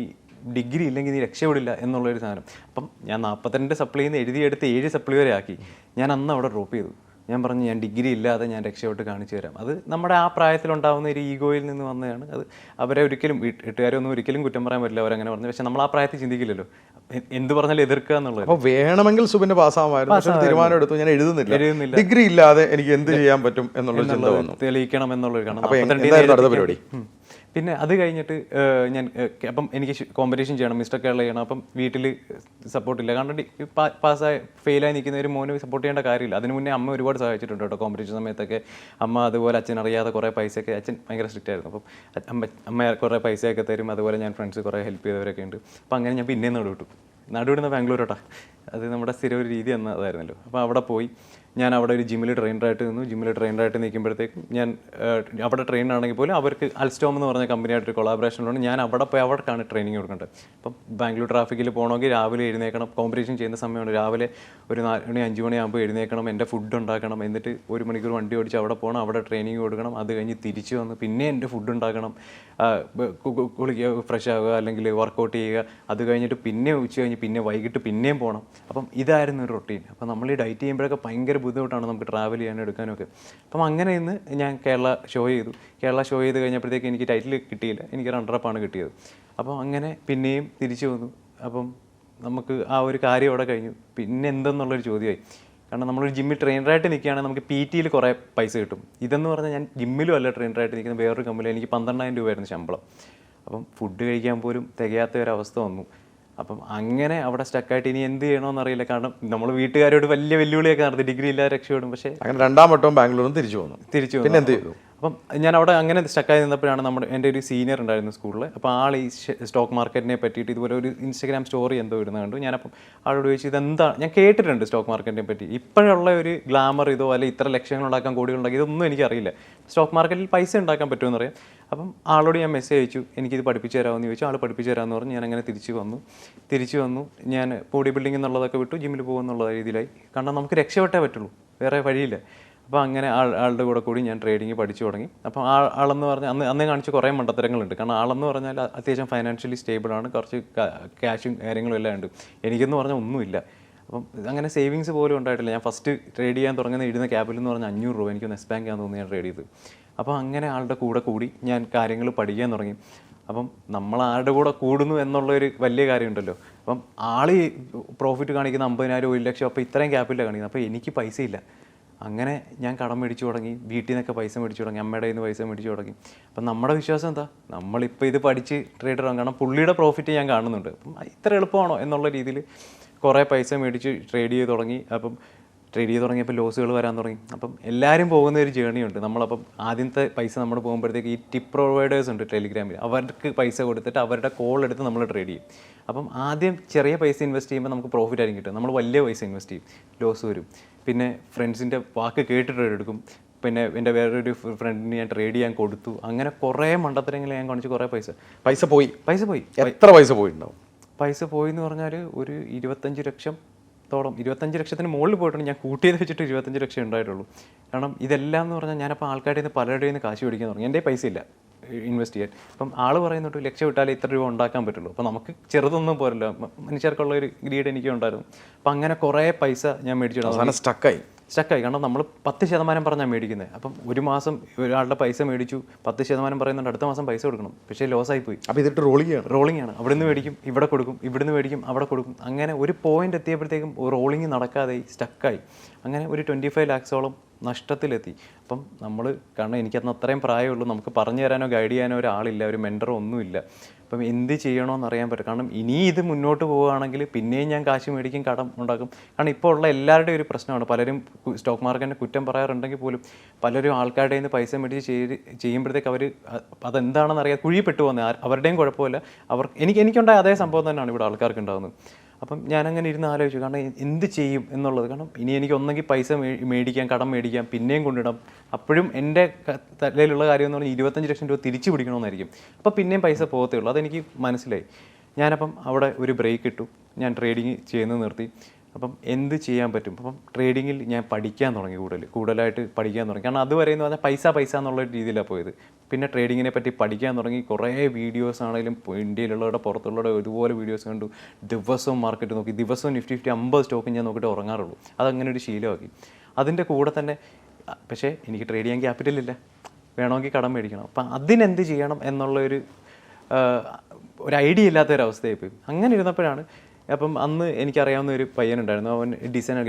ഡിഗ്രി ഇല്ലെങ്കിൽ നീ രക്ഷപ്പെടില്ല എന്നുള്ളൊരു സാധനം. അപ്പം ഞാൻ 42 സപ്ലിയിൽ നിന്ന് എഴുതിയെടുത്ത് 7 സപ്ലി വരെ ആക്കി. ഞാൻ അന്ന് അവിടെ ഡ്രോപ്പ് ചെയ്തു. ഞാൻ പറഞ്ഞു ഞാൻ ഡിഗ്രി ഇല്ലാതെ ഞാൻ രക്ഷപ്പെട്ട് കാണിച്ചു തരാം. അത് നമ്മുടെ ആ പ്രായത്തിലുണ്ടാകുന്ന ഒരു ഈഗോയിൽ നിന്ന് വന്നതാണ്. അത് അവരെ ഒരിക്കലും വീട്ടുകാരൊന്നും ഒരിക്കലും കുറ്റം പറയാൻ പറ്റില്ല അവരങ്ങനെ പറഞ്ഞു. പക്ഷെ നമ്മൾ ആ പ്രായത്തിൽ ചിന്തിക്കില്ലല്ലോ, എന്ത് പറഞ്ഞാലും എതിർക്കുക എന്നുള്ളത്. അപ്പോൾ വേണമെങ്കിൽ സുബിന് പാസ്സാവായിരുന്നു, പക്ഷേ ഒരു തീരുമാനം എടുത്തു ഞാൻ എഴുതുന്നില്ല, ഡിഗ്രി ഇല്ലാതെ എനിക്ക് എന്ത് ചെയ്യാൻ പറ്റും എന്നുള്ളൊരു ചിന്ത വന്നു. തെളിയിക്കണം എന്നുള്ളൊരു കാരണം. അടുത്ത പരിപാടി പിന്നെ അത് കഴിഞ്ഞിട്ട് ഞാൻ അപ്പം എനിക്ക് കോമ്പറ്റീഷൻ ചെയ്യണം, മിസ്റ്റർ കേരള ചെയ്യണം. അപ്പം വീട്ടിൽ സപ്പോർട്ടില്ല, കാരണം പാസ്സായി ഫെയിലായി നിൽക്കുന്ന ഒരു മോന് സപ്പോർട്ട് ചെയ്യേണ്ട കാര്യമില്ല. അതിന് മുന്നേ അമ്മ ഒരുപാട് സഹായിച്ചിട്ടുണ്ട് കേട്ടോ. കോമ്പറ്റീഷൻ സമയത്തൊക്കെ അമ്മ അതുപോലെ അച്ഛൻ അറിയാതെ കുറേ പൈസയൊക്കെ, അച്ഛൻ ഭയങ്കര സ്ട്രിക്റ്റ് ആയിരുന്നു, അപ്പം അമ്മ കുറേ പൈസയൊക്കെ തരും. അതുപോലെ ഞാൻ ഫ്രണ്ട്സ് കുറേ ഹെൽപ്പ് ചെയ്തവരൊക്കെ ഉണ്ട്. അപ്പം അങ്ങനെ ഞാൻ പിന്നെ നടുവിടുന്ന ബാംഗ്ലൂരോട്ടാ. അത് നമ്മുടെ സ്ഥിരം ഒരു രീതി അതായിരുന്നല്ലോ. അപ്പോൾ അവിടെ പോയി ഞാൻ അവിടെ ഒരു ജിമ്മിൽ ട്രെയിനറായിട്ട് നിന്നു. ജിമ്മിൽ ട്രെയിനറായിട്ട് നിൽക്കുമ്പോഴത്തേക്കും ഞാൻ അവിടെ ട്രെയിനറാണെങ്കിൽ പോലും അവർക്ക് അൽസ്റ്റോം എന്ന് പറഞ്ഞ കമ്പനിയായിട്ടൊരു കൊളാബറേഷനിലുണ്ട്. ഞാൻ അവിടെ പോയി അവർക്കാണ് ട്രെയിനിങ് കൊടുക്കേണ്ടത്. അപ്പം ബാംഗ്ലൂർ ട്രാഫിക്കിൽ പോകണമെങ്കിൽ രാവിലെ എഴുന്നേൽക്കണം. കോമ്പറ്റീഷൻ ചെയ്യുന്ന സമയമാണ് രാവിലെ ഒരു 4 മണി 5 മണിയാകുമ്പോൾ എഴുന്നേൽക്കണം. എൻ്റെ ഫുഡ് ഉണ്ടാക്കണം, എന്നിട്ട് 1 മണിക്കൂർ വണ്ടി ഓടിച്ച് അവിടെ പോകണം, അവിടെ ട്രെയിനിങ് കൊടുക്കണം. അത് കഴിഞ്ഞ് തിരിച്ച് വന്ന് പിന്നെ എൻ്റെ ഫുഡ് ഉണ്ടാക്കണം, കുളിക്കുക, ഫ്രഷ് ആവുക, അല്ലെങ്കിൽ വർക്കൗട്ട് ചെയ്യുക. അത് കഴിഞ്ഞിട്ട് പിന്നെ ഉച്ച കഴിഞ്ഞ് പിന്നെ വൈകിട്ട് പിന്നെയും പോകണം. അപ്പം ഇതായിരുന്നു ഒരു റൊട്ടീൻ. അപ്പം നമ്മൾ ഈ ഡയറ്റ് ചെയ്യുമ്പോഴൊക്കെ ഭയങ്കര ബുദ്ധിമുട്ടാണ് നമുക്ക് ട്രാവൽ ചെയ്യാനും എടുക്കാനൊക്കെ. അപ്പം അങ്ങനെ ഇന്ന് ഞാൻ കേരള ഷോ ചെയ്ത് കഴിഞ്ഞപ്പോഴത്തേക്ക് എനിക്ക് ടൈറ്റിൽ കിട്ടിയില്ല, എനിക്ക് റണ്ണറപ്പാണ് കിട്ടിയത്. അപ്പം അങ്ങനെ പിന്നെയും തിരിച്ചു വന്നു. അപ്പം നമുക്ക് ആ ഒരു കാര്യം അവിടെ കഴിഞ്ഞു. പിന്നെ എന്തെന്നുള്ളൊരു ചോദ്യമായി. കാരണം നമ്മളൊരു ജിമ്മിൽ ട്രെയിനറായിട്ട് നിൽക്കുകയാണെങ്കിൽ നമുക്ക് PT കുറേ പൈസ കിട്ടും. ഇതെന്ന് പറഞ്ഞാൽ ഞാൻ ജിമ്മിലും അല്ല ട്രെയിനറായിട്ട് നിൽക്കുന്ന വേറൊരു കമ്പനിയിൽ എനിക്ക് 12,000 രൂപയായിരുന്നു ശമ്പളം. അപ്പം ഫുഡ് കഴിക്കാൻ പോലും തികയാത്ത ഒരവസ്ഥ വന്നു. അപ്പം അങ്ങനെ അവിടെ സ്റ്റക്കായിട്ട് ഇനി എന്ത് ചെയ്യണമെന്നറിയില്ല. കാരണം നമ്മൾ വീട്ടുകാരോട് വലിയ വെല്ലുവിളിയൊക്കെ നടത്തി, ഡിഗ്രി ഇല്ലാതെ രക്ഷപ്പെടും. പക്ഷേ അങ്ങനെ 2ാം വട്ടവും ബാംഗ്ലൂരും തിരിച്ചു വന്നു. പിന്നെ എന്ത് ചെയ്തു? അപ്പം ഞാൻ അവിടെ അങ്ങനെ സ്റ്റക്കായി നിന്നപ്പോഴാണ് എൻ്റെ ഒരു സീനിയർ ഉണ്ടായിരുന്നു സ്കൂളിൽ. അപ്പോൾ ആൾ ഈ സ്റ്റോക്ക് മാർക്കറ്റിനെ പറ്റിയിട്ട് ഇതുപോലെ ഒരു ഇൻസ്റ്റാഗ്രാം സ്റ്റോറി എന്തോ ഇടുന്നത് കണ്ടു. ഞാനപ്പം ആളോട് ചോദിച്ചു ഇതെന്താ, ഞാൻ കേട്ടിട്ടുണ്ട് സ്റ്റോക്ക് മാർക്കറ്റിനെ പറ്റി, ഇപ്പോഴുള്ള ഒരു ഗ്ലാമർ ഇതോ അല്ലെങ്കിൽ ഇത്ര ലക്ഷങ്ങൾ ഉണ്ടാക്കാൻ കോടികൾ ഉണ്ടാക്കി ഇതൊന്നും എനിക്കറിയില്ല. സ്റ്റോക്ക് മാർക്കറ്റിൽ പൈസ ഉണ്ടാക്കാൻ പറ്റുമെന്ന് അറിയാം. അപ്പം ആളോട് ഞാൻ മെസ്സേജ് അയച്ചു, എനിക്കിത് പഠിപ്പിച്ചു തരാമെന്ന് ചോദിച്ചു. ആൾ പഠിപ്പിച്ചു തരാമെന്ന് പറഞ്ഞ് ഞാൻ അങ്ങനെ തിരിച്ചു വന്നു. ഞാൻ ബോഡി ബിൽഡിംഗ് എന്നുള്ളതൊക്കെ വിട്ടു, ജിമ്മിൽ പോകുന്നുള്ള രീതിയിലായി. കാരണം നമുക്ക് രക്ഷപ്പെട്ടേ പറ്റുള്ളൂ, വേറെ വഴിയില്ല. അപ്പോൾ അങ്ങനെ ആളുടെ കൂടെ കൂടി ഞാൻ ട്രേഡിങ് പഠിച്ചു തുടങ്ങി. അപ്പം ആളെന്ന് പറഞ്ഞാൽ അന്നേ കാണിച്ച് കുറേ മണ്ടത്തരങ്ങളുണ്ട്. കാരണം ആളെന്ന് പറഞ്ഞാൽ അത്യാവശ്യം ഫൈനാൻഷ്യലി സ്റ്റേബിളാണ്, കുറച്ച് ക്യാഷും കാര്യങ്ങളും എല്ലാം ഉണ്ട്. എനിക്കെന്ന് പറഞ്ഞാൽ ഒന്നുമില്ല. അപ്പം അങ്ങനെ സേവിങ്സ് പോലും ഉണ്ടായിട്ടില്ല. ഞാൻ ഫസ്റ്റ് ട്രേഡ് ചെയ്യാൻ തുടങ്ങുന്ന ഇടുന്ന ക്യാപിറ്റൽ എന്ന് പറഞ്ഞാൽ 500 രൂപ. എനിക്കൊന്ന് യെസ് ബാങ്ക് ആണെന്ന് തോന്നി ഞാൻ ട്രേഡ് ചെയ്ത്. അപ്പോൾ അങ്ങനെ ആളുടെ കൂടെ കൂടി ഞാൻ കാര്യങ്ങൾ പഠിക്കാൻ തുടങ്ങി. അപ്പം നമ്മൾ ആരുടെ കൂടെ കൂടുന്നു എന്നുള്ളൊരു വലിയ കാര്യമുണ്ടല്ലോ. അപ്പം ആൾ പ്രോഫിറ്റ് കാണിക്കുന്ന 50,000 1 ലക്ഷം, അപ്പോൾ ഇത്രയും ക്യാപിറ്റലാണ് കാണിക്കുന്നത്. അപ്പോൾ എനിക്ക് പൈസയില്ല. അങ്ങനെ ഞാൻ കടം മേടിച്ചു തുടങ്ങി, വീട്ടിൽ നിന്നൊക്കെ പൈസ മേടിച്ചു തുടങ്ങി, അമ്മയുടെ കയ്യിൽ നിന്ന് പൈസ മേടിച്ചു തുടങ്ങി. അപ്പം നമ്മുടെ വിശ്വാസം എന്താ, നമ്മളിപ്പോൾ ഇത് പഠിച്ച് ട്രേഡറാണ്, കാരണം പുള്ളിയുടെ പ്രോഫിറ്റ് ഞാൻ കാണുന്നുണ്ട്. അപ്പം ഇത്ര എളുപ്പമാണോ എന്നുള്ള രീതിയിൽ കുറേ പൈസ മേടിച്ച് ട്രേഡ് ചെയ്ത് തുടങ്ങി. അപ്പം ട്രേഡ് ചെയ്ത് തുടങ്ങിയപ്പോൾ ലോസുകൾ വരാൻ തുടങ്ങി. അപ്പം എല്ലാവരും പോകുന്ന ഒരു ജേണിയുണ്ട്. നമ്മളപ്പം ആദ്യത്തെ പൈസ നമ്മൾ പോകുമ്പോഴത്തേക്ക് ഈ ടിപ്പ് പ്രൊവൈഡേഴ്സ് ഉണ്ട് ടെലിഗ്രാമിൽ, അവർക്ക് പൈസ കൊടുത്തിട്ട് അവരുടെ കോൾ എടുത്ത് നമ്മൾ ട്രേഡ് ചെയ്യും. അപ്പം ആദ്യം ചെറിയ പൈസ ഇൻവെസ്റ്റ് ചെയ്യുമ്പോൾ നമുക്ക് പ്രോഫിറ്റ് ആയിരിക്കും കിട്ടും. നമ്മൾ വലിയ പൈസ ഇൻവെസ്റ്റ് ചെയ്യും, ലോസ് വരും. പിന്നെ ഫ്രണ്ട്സിൻ്റെ വാക്ക് കേട്ട് ട്രേഡ് എടുക്കും. പിന്നെ എൻ്റെ വേറൊരു ഫ്രണ്ടിന് ഞാൻ ട്രേഡ് ചെയ്യാൻ കൊടുത്തു. അങ്ങനെ കുറേ മണ്ടത്തരങ്ങൾ ഞാൻ കാണിച്ച് കുറേ പൈസ പോയി. എത്ര പൈസ പോയിട്ടുണ്ടാവും? പൈസ പോയി എന്ന് പറഞ്ഞാൽ ഒരു 25 ലക്ഷത്തോളം, 25 ലക്ഷത്തിന് മുകളിൽ പോയിട്ടുണ്ട്. ഞാൻ കൂട്ടിയത് വെച്ചിട്ട് 25 ലക്ഷം ഉണ്ടായിട്ടുള്ളൂ. കാരണം ഇതെല്ലാം എന്ന് പറഞ്ഞാൽ ഞാനപ്പോൾ ആൾക്കാരുടെ നിന്ന് പലരുടെയും നിന്ന് കാശ് പിടിക്കാൻ തുടങ്ങി. എൻ്റെ പൈസ ഇല്ല ഇൻവെസ്റ്റ് ചെയ്യാൻ. അപ്പം ആൾ പറയുന്നുണ്ട് ലക്ഷം ഇട്ടാലേ ഇത്ര രൂപ ഉണ്ടാക്കാൻ പറ്റുള്ളൂ. അപ്പോൾ നമുക്ക് ചെറുതൊന്നും പോരല്ലോ, മനുഷ്യർക്കുള്ള ഒരു ഗ്രീഡ് എനിക്കും ഉണ്ടായിരുന്നു. അപ്പം അങ്ങനെ കുറേ പൈസ ഞാൻ മേടിച്ചിടും. സ്റ്റക്കായി. കാരണം നമ്മൾ 10% പറഞ്ഞാൽ മേടിക്കുന്നത്. അപ്പം ഒരു മാസം ഒരാളുടെ പൈസ മേടിച്ചു, 10% പറയുന്നുണ്ട്, അടുത്ത മാസം പൈസ കൊടുക്കണം. പക്ഷേ ലോസായി പോയി. അപ്പോൾ ഇതിട്ട് റോളിംഗ് ആണ്. അവിടെ നിന്ന് മേടിക്കും, ഇവിടെ കൊടുക്കും, ഇവിടുന്ന് മേടിക്കും, അവിടെ കൊടുക്കും. അങ്ങനെ ഒരു പോയിന്റ് എത്തിയപ്പോഴത്തേക്കും റോളിംഗ് നടക്കാതെ സ്റ്റക്കായി. അങ്ങനെ ഒരു 25 ലാക്സോളം നഷ്ടത്തിലെത്തി. അപ്പം നമ്മൾ, കാരണം എനിക്കന്ന് അത്രയും പ്രായമുള്ളൂ, നമുക്ക് പറഞ്ഞു തരാനോ ഗൈഡ് ചെയ്യാനോ ഒരാളില്ല, ഒരു മെൻറ്ററോ ഒന്നുമില്ല. അപ്പം എന്ത് ചെയ്യണമെന്ന് അറിയാൻ പറ്റും. കാരണം ഇനി ഇത് മുന്നോട്ട് പോവുകയാണെങ്കിൽ പിന്നെയും ഞാൻ കാശ് മേടിക്കും, കടം ഉണ്ടാക്കും. കാരണം ഇപ്പോൾ ഉള്ള എല്ലാവരുടെയും ഒരു പ്രശ്നമാണ്. പലരും സ്റ്റോക്ക് മാർക്കറ്റിനെ കുറ്റം പറയാറുണ്ടെങ്കിൽ പോലും പലരും ആൾക്കാരുടെ നിന്ന് പൈസ മേടിച്ച് ചെയ്യുമ്പോഴത്തേക്ക് അവർ അതെന്താണെന്ന് അറിയാതെ കുഴിപ്പെട്ടു പോകുന്നത്. അവരുടെയും കുഴപ്പമില്ല, എനിക്കുണ്ടായ അതേ സംഭവം തന്നെയാണ് ഇവിടെ ആൾക്കാർക്ക് ഉണ്ടാകുന്നത്. അപ്പം ഞാനങ്ങനെ ഇരുന്ന് ആലോചിച്ചു, കാരണം എന്ത് ചെയ്യും എന്നുള്ളത്. കാരണം ഇനി എനിക്ക് ഒന്നെങ്കിൽ പൈസ മേടിക്കാം, കടം മേടിക്കാം, പിന്നെയും കൊണ്ടിടാം. അപ്പോഴും എൻ്റെ തലയിലുള്ള കാര്യം എന്ന് പറഞ്ഞാൽ 25 ലക്ഷം രൂപ തിരിച്ചു പിടിക്കണമെന്നായിരിക്കും. അപ്പോൾ പിന്നെയും പൈസ പോകത്തേ ഉള്ളൂ. അതെനിക്ക് മനസ്സിലായി. ഞാനപ്പം അവിടെ ഒരു ബ്രേക്ക് ഇട്ടു, ഞാൻ ട്രേഡിങ് ചെയ്യുന്നത് നിർത്തി. അപ്പം എന്ത് ചെയ്യാൻ പറ്റും? അപ്പം ട്രേഡിങ്ങിൽ ഞാൻ പഠിക്കാൻ തുടങ്ങി, കൂടുതലായിട്ട് പഠിക്കാൻ തുടങ്ങി. കാരണം അതുവരെ എന്ന് പറഞ്ഞാൽ പൈസ എന്നുള്ള രീതിയിലാണ് പോയത്. പിന്നെ ട്രേഡിങ്ങിനെ പറ്റി പഠിക്കാൻ തുടങ്ങി. കുറേ വീഡിയോസ് ആണെങ്കിലും ഇന്ത്യയിലുള്ളവരുടെ പുറത്തുള്ളവരുടെ ഒരുപോലെ വീഡിയോസ് കണ്ടു. ദിവസവും മാർക്കറ്റ് നോക്കി, ദിവസവും നിഫ്റ്റി 50 സ്റ്റോക്ക് ഞാൻ നോക്കിയിട്ട് ഉറങ്ങാറുള്ളൂ. അതങ്ങനെ ഒരു ശീലമാക്കി. അതിൻ്റെ കൂടെ തന്നെ പക്ഷേ എനിക്ക് ട്രേഡ് ചെയ്യാൻ ക്യാപിറ്റലില്ല, വേണമെങ്കിൽ കടം മേടിക്കണം. അപ്പം അതിനെന്ത് ചെയ്യണം എന്നുള്ള ഒരു ഐഡിയ ഇല്ലാത്തൊരവസ്ഥയായിപ്പോയി. അങ്ങനെ ഇരുന്നപ്പോഴാണ് അപ്പം അന്ന് എനിക്കറിയാവുന്ന ഒരു പയ്യനുണ്ടായിരുന്നു, അവൻ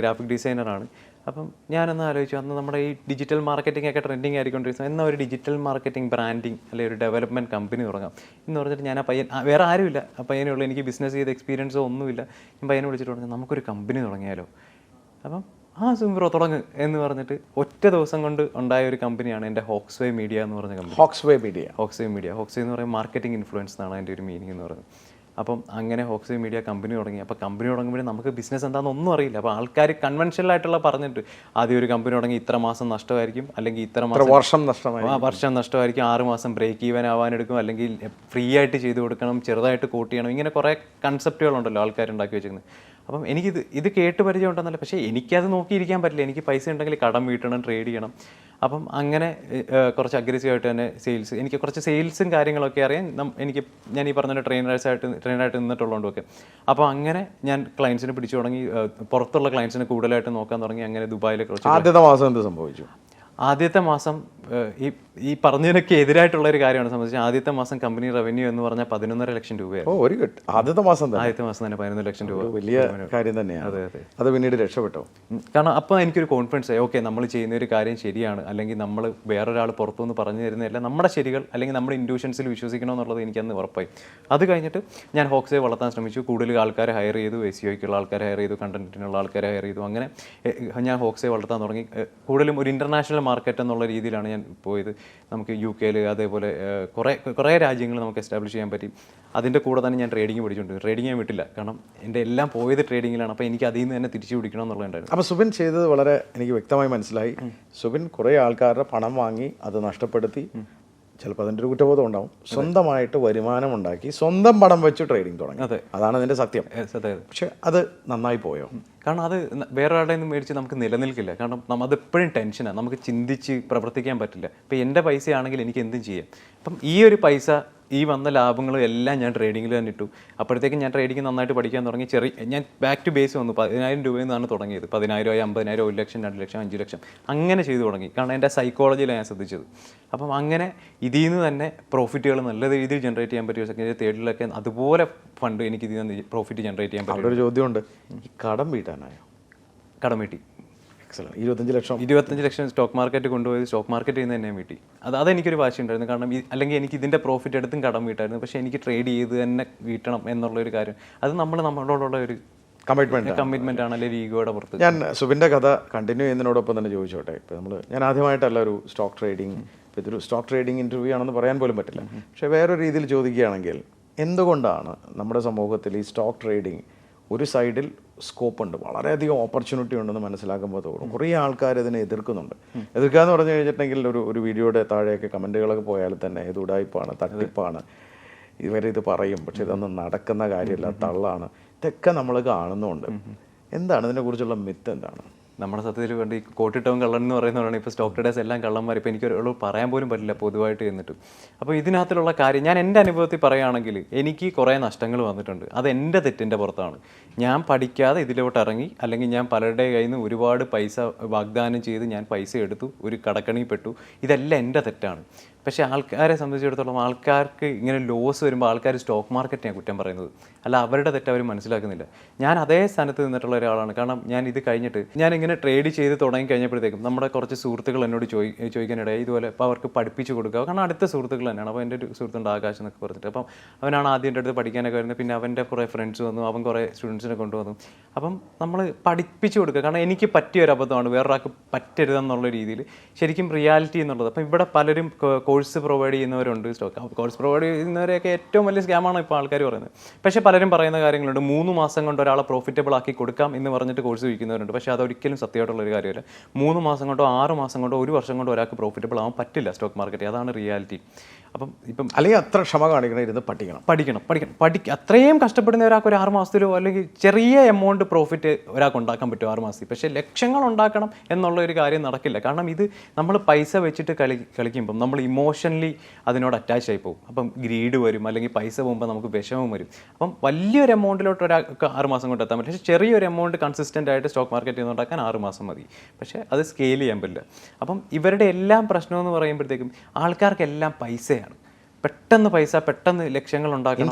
ഗ്രാഫിക് ഡിസൈനറാണ്. അപ്പം ഞാനൊന്ന് ആലോചിച്ചു, അന്ന് നമ്മുടെ ഈ ഡിജിറ്റൽ മാർക്കറ്റിംഗ് ഒക്കെ ട്രെൻഡിങ് ആയിക്കൊണ്ടിരിക്കുന്നത്, എന്നാൽ ഒരു ഡിജിറ്റൽ മാർക്കറ്റിംഗ് ബ്രാൻഡിങ് അല്ലെങ്കിൽ ഒരു ഡെവലപ്മെൻറ്റ് കമ്പനി തുടങ്ങാം എന്ന് പറഞ്ഞിട്ട് ഞാൻ ആ പയ്യൻ, വേറെ ആരുമില്ല, ആ പയ്യനേ ഉള്ളൂ, എനിക്ക് ബിസിനസ് ചെയ്ത എക്സ്പീരിയൻസോ ഒന്നുമില്ല. ഞാൻ പയ്യനെ വിളിച്ചിട്ട് പറഞ്ഞു നമുക്കൊരു കമ്പനി തുടങ്ങിയാലോ. അപ്പം സുബ്രോ തുടങ്ങ് എന്ന് പറഞ്ഞിട്ട് ഒറ്റ ദിവസം കൊണ്ട് ഉണ്ടായ ഒരു കമ്പനിയാണ് എൻ്റെ ഹോക്സ്വേ മീഡിയ എന്ന് പറഞ്ഞ കമ്പനി. ഹോക്സ്വേ എന്ന് പറയുമ്പോൾ മാർക്കറ്റിംഗ് ഇൻഫ്ലുവൻസ് എന്നാണ് അതിൻ്റെ ഒരു മീനിങ് എന്ന് പറയുന്നത്. അപ്പം അങ്ങനെ ഹോക്സ്വേ മീഡിയ കമ്പനി തുടങ്ങി. അപ്പോൾ കമ്പനി തുടങ്ങുമ്പോഴേ നമുക്ക് ബിസിനസ് എന്താണെന്നൊന്നും അറിയില്ല. അപ്പോൾ ആൾക്കാർ കൺവെൻഷനൽ ആയിട്ടുള്ള പറഞ്ഞിട്ട് ആദ്യം ഒരു കമ്പനി തുടങ്ങി ഇത്ര മാസം നഷ്ടമായിരിക്കും, അല്ലെങ്കിൽ ഇത്ര വർഷം നഷ്ടമായിരിക്കും, 6 മാസം ബ്രേക്ക് ഈവൻ ആവാനെടുക്കും, അല്ലെങ്കിൽ ഫ്രീ ആയിട്ട് ചെയ്ത് കൊടുക്കണം, ചെറുതായിട്ട് കോട്ട് ചെയ്യണം, ഇങ്ങനെ കുറേ കൺസെപ്റ്റുകളുണ്ടല്ലോ ആൾക്കാരുണ്ടാക്കി വെച്ചിരിക്കുന്നത്. അപ്പം ഇത് കേട്ട് പരിചയം ഉണ്ടെന്നല്ല, പക്ഷേ എനിക്കത് നോക്കിയിരിക്കാൻ പറ്റില്ല. എനിക്ക് പൈസ ഉണ്ടെങ്കിൽ കടം വീട്ടണം, ട്രേഡ് ചെയ്യണം. അപ്പം അങ്ങനെ കുറച്ച് അഗ്രസീവായിട്ട് തന്നെ എനിക്ക് കുറച്ച് സെയിൽസും കാര്യങ്ങളൊക്കെ അറിയാം. ഞാൻ ഈ പറഞ്ഞ ട്രെയിനറായിട്ട് നിന്നിട്ടുള്ളതുകൊണ്ടൊക്കെ. അപ്പോൾ അങ്ങനെ ഞാൻ ക്ലയൻസിനെ പിടിച്ചു തുടങ്ങി, പുറത്തുള്ള ക്ലയൻസിനെ കൂടുതലായിട്ട് നോക്കാൻ തുടങ്ങി. അങ്ങനെ ദുബായിലെ കുറച്ച് ആദ്യത്തെ മാസം എന്ത് സംഭവിച്ചു? ആദ്യത്തെ മാസം ഈ പറഞ്ഞതിനൊക്കെ എതിരായിട്ടുള്ള ഒരു കാര്യമാണ് സംബന്ധിച്ചത്. ആദ്യത്തെ മാസം കമ്പനി റവന്യൂ എന്ന് പറഞ്ഞാൽ 11.5 ലക്ഷം രൂപയായിരുന്നു. ആദ്യത്തെ മാസം തന്നെ 11 ലക്ഷം രൂപ വലിയ കാര്യം തന്നെയാണ്. അതെ. അത് പിന്നീട് രക്ഷപ്പെട്ടോ? കാരണം അപ്പോൾ എനിക്കൊരു കോൺഫിഡൻസ് ആയി, ഓക്കെ നമ്മൾ ചെയ്യുന്ന ഒരു കാര്യം ശരിയാണ്, അല്ലെങ്കിൽ നമ്മൾ വേറൊരാൾ പുറത്തുനിന്ന് പറഞ്ഞു തരുന്നതല്ല, നമ്മുടെ ശരികൾ അല്ലെങ്കിൽ നമ്മുടെ ഇൻഡ്യൂഷൻസിൽ വിശ്വസിക്കണമെന്നുള്ളത് എനിക്കന്ന് ഉറപ്പായി. അത് കഴിഞ്ഞിട്ട് ഞാൻ ഹോക്സ്വേ വളർത്താൻ ശ്രമിച്ചു. കൂടുതൽ ആൾക്കാരെ ഹയർ ചെയ്തു, SEOയ്ക്കുള്ള ആൾക്കാരെ ഹയർ ചെയ്തു, കണ്ടന്റിനുള്ള ആൾക്കാരെ ഹയർ ചെയ്തു. അങ്ങനെ ഞാൻ ഹോക്സ്വേ വളർത്താൻ തുടങ്ങി. കൂടുതലും ഒരു ഇൻ്റർനാഷണൽ മാർക്കറ്റ് എന്നുള്ള രീതിയിലാണ് ഞാൻ പോയത്. നമുക്ക് UK അതേപോലെ കുറേ രാജ്യങ്ങൾ നമുക്ക് എസ്റ്റാബ്ലിഷ് ചെയ്യാൻ പറ്റി. അതിൻ്റെ കൂടെ തന്നെ ഞാൻ ട്രേഡിങ് പഠിച്ചുകൊണ്ട് ട്രേഡിങ് ഞാൻ വിട്ടില്ല, കാരണം എൻ്റെ എല്ലാം പോയത് ട്രേഡിങ്ങിലാണ്. അപ്പോൾ എനിക്ക് അതിൽ നിന്ന് തന്നെ തിരിച്ചു പിടിക്കണം എന്നുള്ളതുണ്ടായിരുന്നു. അപ്പോൾ സുബിൻ ചെയ്തത് വളരെ എനിക്ക് വ്യക്തമായി മനസ്സിലായി. സുബിൻ കുറേ ആൾക്കാരുടെ പണം വാങ്ങി അത് നഷ്ടപ്പെടുത്തി, ചിലപ്പോൾ അതിൻ്റെ ഒരു കുറ്റബോധം ഉണ്ടാവും, സ്വന്തമായിട്ട് വരുമാനം ഉണ്ടാക്കി സ്വന്തം പണം വെച്ച് ട്രേഡിങ് തുടങ്ങി. അതാണ് അതിൻ്റെ സത്യം. പക്ഷെ അത് നന്നായി പോയോ? കാരണം അത് വേറെ ആളുടെ നിന്ന് മേടിച്ച് നമുക്ക് നിലനിൽക്കില്ല. കാരണം അതെപ്പോഴും ടെൻഷനാണ്, നമുക്ക് ചിന്തിച്ച് പ്രവർത്തിക്കാൻ പറ്റില്ല. ഇപ്പോൾ എൻ്റെ പൈസയാണെങ്കിൽ എനിക്ക് എന്തും ചെയ്യാം. അപ്പം ഈ ഒരു പൈസ, ഈ വന്ന ലാഭങ്ങളും എല്ലാം ഞാൻ ട്രേഡിങ്ങിൽ തന്നെ ഇട്ടു. അപ്പോഴത്തേക്കും ഞാൻ ട്രേഡിങ് നന്നായിട്ട് പഠിക്കാൻ തുടങ്ങി. ഞാൻ ബാക്ക് ടു ബേസ് വന്നു. 10,000 രൂപയിൽ നിന്നാണ് തുടങ്ങിയത്. 10,000, 50,000, 1 ലക്ഷം, 2 ലക്ഷം, 5 ലക്ഷം അങ്ങനെ ചെയ്തു തുടങ്ങി. കാരണം എൻ്റെ സൈക്കോളജിയിലാണ് ഞാൻ ശ്രദ്ധിച്ചത്. അപ്പം അങ്ങനെ ഇതിൽ നിന്ന് തന്നെ പ്രോഫിറ്റുകൾ നല്ല രീതിയിൽ ജനറേറ്റ് ചെയ്യാൻ പറ്റിയ സെക്കൻഡ് തേർഡിലൊക്കെ അതുപോലെ ഫണ്ട് എനിക്ക് ഇതിൽ നിന്ന് പ്രോഫിറ്റ് ജനറേറ്റ് ചെയ്യാൻ പറ്റും. ഒരു ചോദ്യമുണ്ട്, ഈ കടം വീട്ടാനായോ? കടം വീട്ടി. 25 ലക്ഷം സ്റ്റോക്ക് മാർക്കറ്റ് കൊണ്ടുപോയി സ്റ്റോക്ക് മാർക്കറ്റ് ചെയ്യുന്ന തന്നെ വീട്ടി. അതെനിക്കൊരു വാശി ഉണ്ടായിരുന്നു. കാരണം അല്ലെങ്കിൽ എനിക്ക് ഇതിൻ്റെ പ്രോഫിറ്റ് എടുത്തും കടം വീട്ടായിരുന്നു. പക്ഷേ എനിക്ക് ട്രേഡ് ചെയ്ത് തന്നെ വീട്ടണം എന്നുള്ളൊരു കാര്യം, അത് നമ്മളോടുള്ള ഒരു കമ്മിറ്റ്മെന്റ് ആണ്, അല്ലെങ്കിൽ ഈഗോയുടെ പുറത്ത്. ഞാൻ സുബിൻ്റെ കഥ കണ്ടിന്യൂ ചെയ്യുന്നതിനോടൊപ്പം തന്നെ ചോദിച്ചോട്ടെ. ഇപ്പോൾ ഞാൻ ആദ്യമായിട്ടല്ല ഒരു സ്റ്റോക്ക് ട്രേഡിങ്, ഇപ്പോൾ ഇതൊരു സ്റ്റോക്ക് ട്രേഡിങ് ഇൻ്റർവ്യൂ ആണെന്ന് പറയാൻ പോലും പറ്റില്ല. പക്ഷേ വേറൊരു രീതിയിൽ ചോദിക്കുകയാണെങ്കിൽ, എന്തുകൊണ്ടാണ് നമ്മുടെ സമൂഹത്തിൽ ഈ സ്റ്റോക്ക് ട്രേഡിങ് ഒരു സൈഡിൽ സ്കോപ്പ് ഉണ്ട്, വളരെയധികം ഓപ്പർച്യൂണിറ്റി ഉണ്ടെന്ന് മനസ്സിലാക്കുമ്പോൾ തോന്നും കുറേ ആൾക്കാർ ഇതിനെ എതിർക്കുന്നുണ്ട്. എതിർക്കുക എന്ന് പറഞ്ഞു കഴിഞ്ഞിട്ടുണ്ടെങ്കിൽ ഒരു വീഡിയോയുടെ താഴെയൊക്കെ കമൻറ്റുകളൊക്കെ പോയാൽ തന്നെ ഇത് ഉടായ്പാണ്, തട്ടിപ്പാണ്, ഇവരെ ഇത് പറയും, പക്ഷെ ഇതൊന്നും നടക്കുന്ന കാര്യമില്ല, തള്ളാണ്, ഇതൊക്കെ നമ്മൾ കാണുന്നുണ്ട്. എന്താണ് ഇതിനെക്കുറിച്ചുള്ള മിത്ത്? എന്താണ്? നമ്മുടെ സത്യത്തിൽ വേണ്ടി കോട്ടിട്ടവൻ കള്ളൻ എന്ന് പറയുന്നതാണ്. ഇപ്പോൾ സ്റ്റോക്ക് ട്രേഡേഴ്സ് എല്ലാം കള്ളന്മാർ. ഇപ്പോൾ എനിക്കൊരു പറയാൻ പോലും പറ്റില്ല പൊതുവായിട്ട് എന്നിട്ട്. അപ്പോൾ ഇതിനകത്തുള്ള കാര്യം ഞാൻ എൻ്റെ അനുഭവത്തിൽ പറയുകയാണെങ്കിൽ, എനിക്ക് കുറേ നഷ്ടങ്ങൾ വന്നിട്ടുണ്ട്. അത് എൻ്റെ തെറ്റിൻ്റെ പുറത്താണ്. ഞാൻ പഠിക്കാതെ ഇതിലോട്ട് ഇറങ്ങി, അല്ലെങ്കിൽ ഞാൻ പലരുടെ കയ്യിൽ നിന്ന് ഒരുപാട് പൈസ വാഗ്ദാനം ചെയ്ത് ഞാൻ പൈസ എടുത്തു, ഒരു കടക്കണിപ്പെട്ടു. ഇതെല്ലാം എൻ്റെ തെറ്റാണ്. പക്ഷേ ആൾക്കാരെ സംബന്ധിച്ചിടത്തോളം ആൾക്കാർക്ക് ഇങ്ങനെ ലോസ് വരുമ്പോൾ ആൾക്കാർ സ്റ്റോക്ക് മാർക്കറ്റിനെ കുറ്റം പറയുന്നത്, അല്ല അവരുടെ തെറ്റ് അവർ മനസ്സിലാക്കുന്നില്ല. ഞാൻ അതേ സ്ഥാനത്ത് നിന്നിട്ടുള്ള ഒരാളാണ്. കാരണം ഞാൻ ഇത് കഴിഞ്ഞിട്ട് ഞാനിങ്ങനെ ട്രേഡ് ചെയ്ത് തുടങ്ങി കഴിഞ്ഞപ്പോഴത്തേക്കും നമ്മുടെ കുറച്ച് സുഹൃത്തുക്കൾ എന്നോട് ചോദിക്കാനിടയായി, ഇതുപോലെ അപ്പോൾ അവർക്ക് പഠിപ്പിച്ച് കൊടുക്കുക. കാരണം അടുത്ത സുഹൃത്തുക്കൾ തന്നെയാണ്. അപ്പോൾ എൻ്റെ ഒരു സുഹൃത്തുണ്ട് ആകാശ് എന്നൊക്കെ പറഞ്ഞിട്ട്. അപ്പം അവനാണ് ആദ്യം എൻ്റെ അടുത്ത് പഠിക്കാനൊക്കെ വരുന്നത്. പിന്നെ അവൻ്റെ കുറേ ഫ്രണ്ട്സ് വന്നു, അവൻ കുറേ സ്റ്റുഡൻസിനെ കൊണ്ടുവന്നു. അപ്പം നമ്മൾ പഠിപ്പിച്ച് കൊടുക്കുക. കാരണം എനിക്ക് പറ്റിയ ഒരു അബദ്ധമാണ്, വേറൊരാൾക്ക് പറ്റരുതെന്നുള്ള രീതിയിൽ ശരിക്കും റിയാലിറ്റി എന്നുള്ളത്. അപ്പം ഇവിടെ പലരും കോഴ്സ് പ്രൊവൈഡ് ചെയ്യുന്നവരുണ്ട്, കോഴ്സ് പ്രൊവൈഡ് ചെയ്യുന്നവരെയൊക്കെ ഏറ്റവും വലിയ സ്കാമാണ് ഇപ്പോൾ ആൾക്കാർ പറയുന്നത്. പക്ഷേ പലരും പറയുന്ന കാര്യങ്ങളുണ്ട്, 3 മാസം കൊണ്ട് ഒരാളെ പ്രോഫിറ്റബിൾ ആക്കി കൊടുക്കാം എന്ന് പറഞ്ഞിട്ട് കോഴ്സ് വിൽക്കുന്നവരുണ്ട്. പക്ഷേ അതൊരിക്കലും സത്യമായിട്ടുള്ളൊരു കാര്യമല്ല. 3 മാസം കൊണ്ടോ 6 മാസം കൊണ്ടോ 1 വർഷം കൊണ്ടോ ഒരാൾക്ക് പ്രോഫിറ്റബിൾ ആവാൻ പറ്റില്ല സ്റ്റോക്ക് മാർക്കറ്റ്. അതാണ് റിയാലിറ്റി. അപ്പം ഇപ്പം അല്ലെങ്കിൽ അത്ര ക്ഷമ കാണിക്കണം, ഇരുന്ന് പഠിക്കണം അത്രയും കഷ്ടപ്പെടുന്ന ഒരാൾക്ക് ഒരു 6 മാസത്തിലോ അല്ലെങ്കിൽ ചെറിയ എമൗണ്ട് പ്രോഫിറ്റ് ഒരാൾക്ക് ഉണ്ടാക്കാൻ പറ്റും 6 മാസത്തിൽ. പക്ഷേ ലക്ഷങ്ങൾ ഉണ്ടാക്കണം എന്നുള്ള ഒരു കാര്യം നടക്കില്ല. കാരണം ഇത് നമ്മൾ പൈസ വെച്ചിട്ട് കളിക്കുമ്പം നമ്മൾ ഇമോഷണലി അതിനോട് അറ്റാച്ച് ആയി പോകും. അപ്പം ഗ്രീഡ് വരും, അല്ലെങ്കിൽ പൈസ പോകുമ്പോൾ നമുക്ക് വിഷമം വരും. അപ്പം വലിയൊരു എമൗണ്ടിലോട്ട് ഒരാൾക്ക് 6 മാസം കൊണ്ട് എത്താൻ പറ്റും. പക്ഷേ ചെറിയൊരു എമൗണ്ട് കൺസിസ്റ്റൻ്റ് ആയിട്ട് സ്റ്റോക്ക് മാർക്കറ്റിൽ നിന്ന് ഉണ്ടാക്കാൻ 6 മാസം മതി. പക്ഷേ അത് സ്കെയിൽ ചെയ്യാൻ പറ്റില്ല. അപ്പം ഇവരുടെ എല്ലാം പ്രശ്നമെന്ന് പറയുമ്പോഴത്തേക്കും ആൾക്കാർക്കെല്ലാം പൈസയാണ്. പെട്ടെന്ന് ലക്ഷ്യങ്ങൾ ഉണ്ടാക്കണം,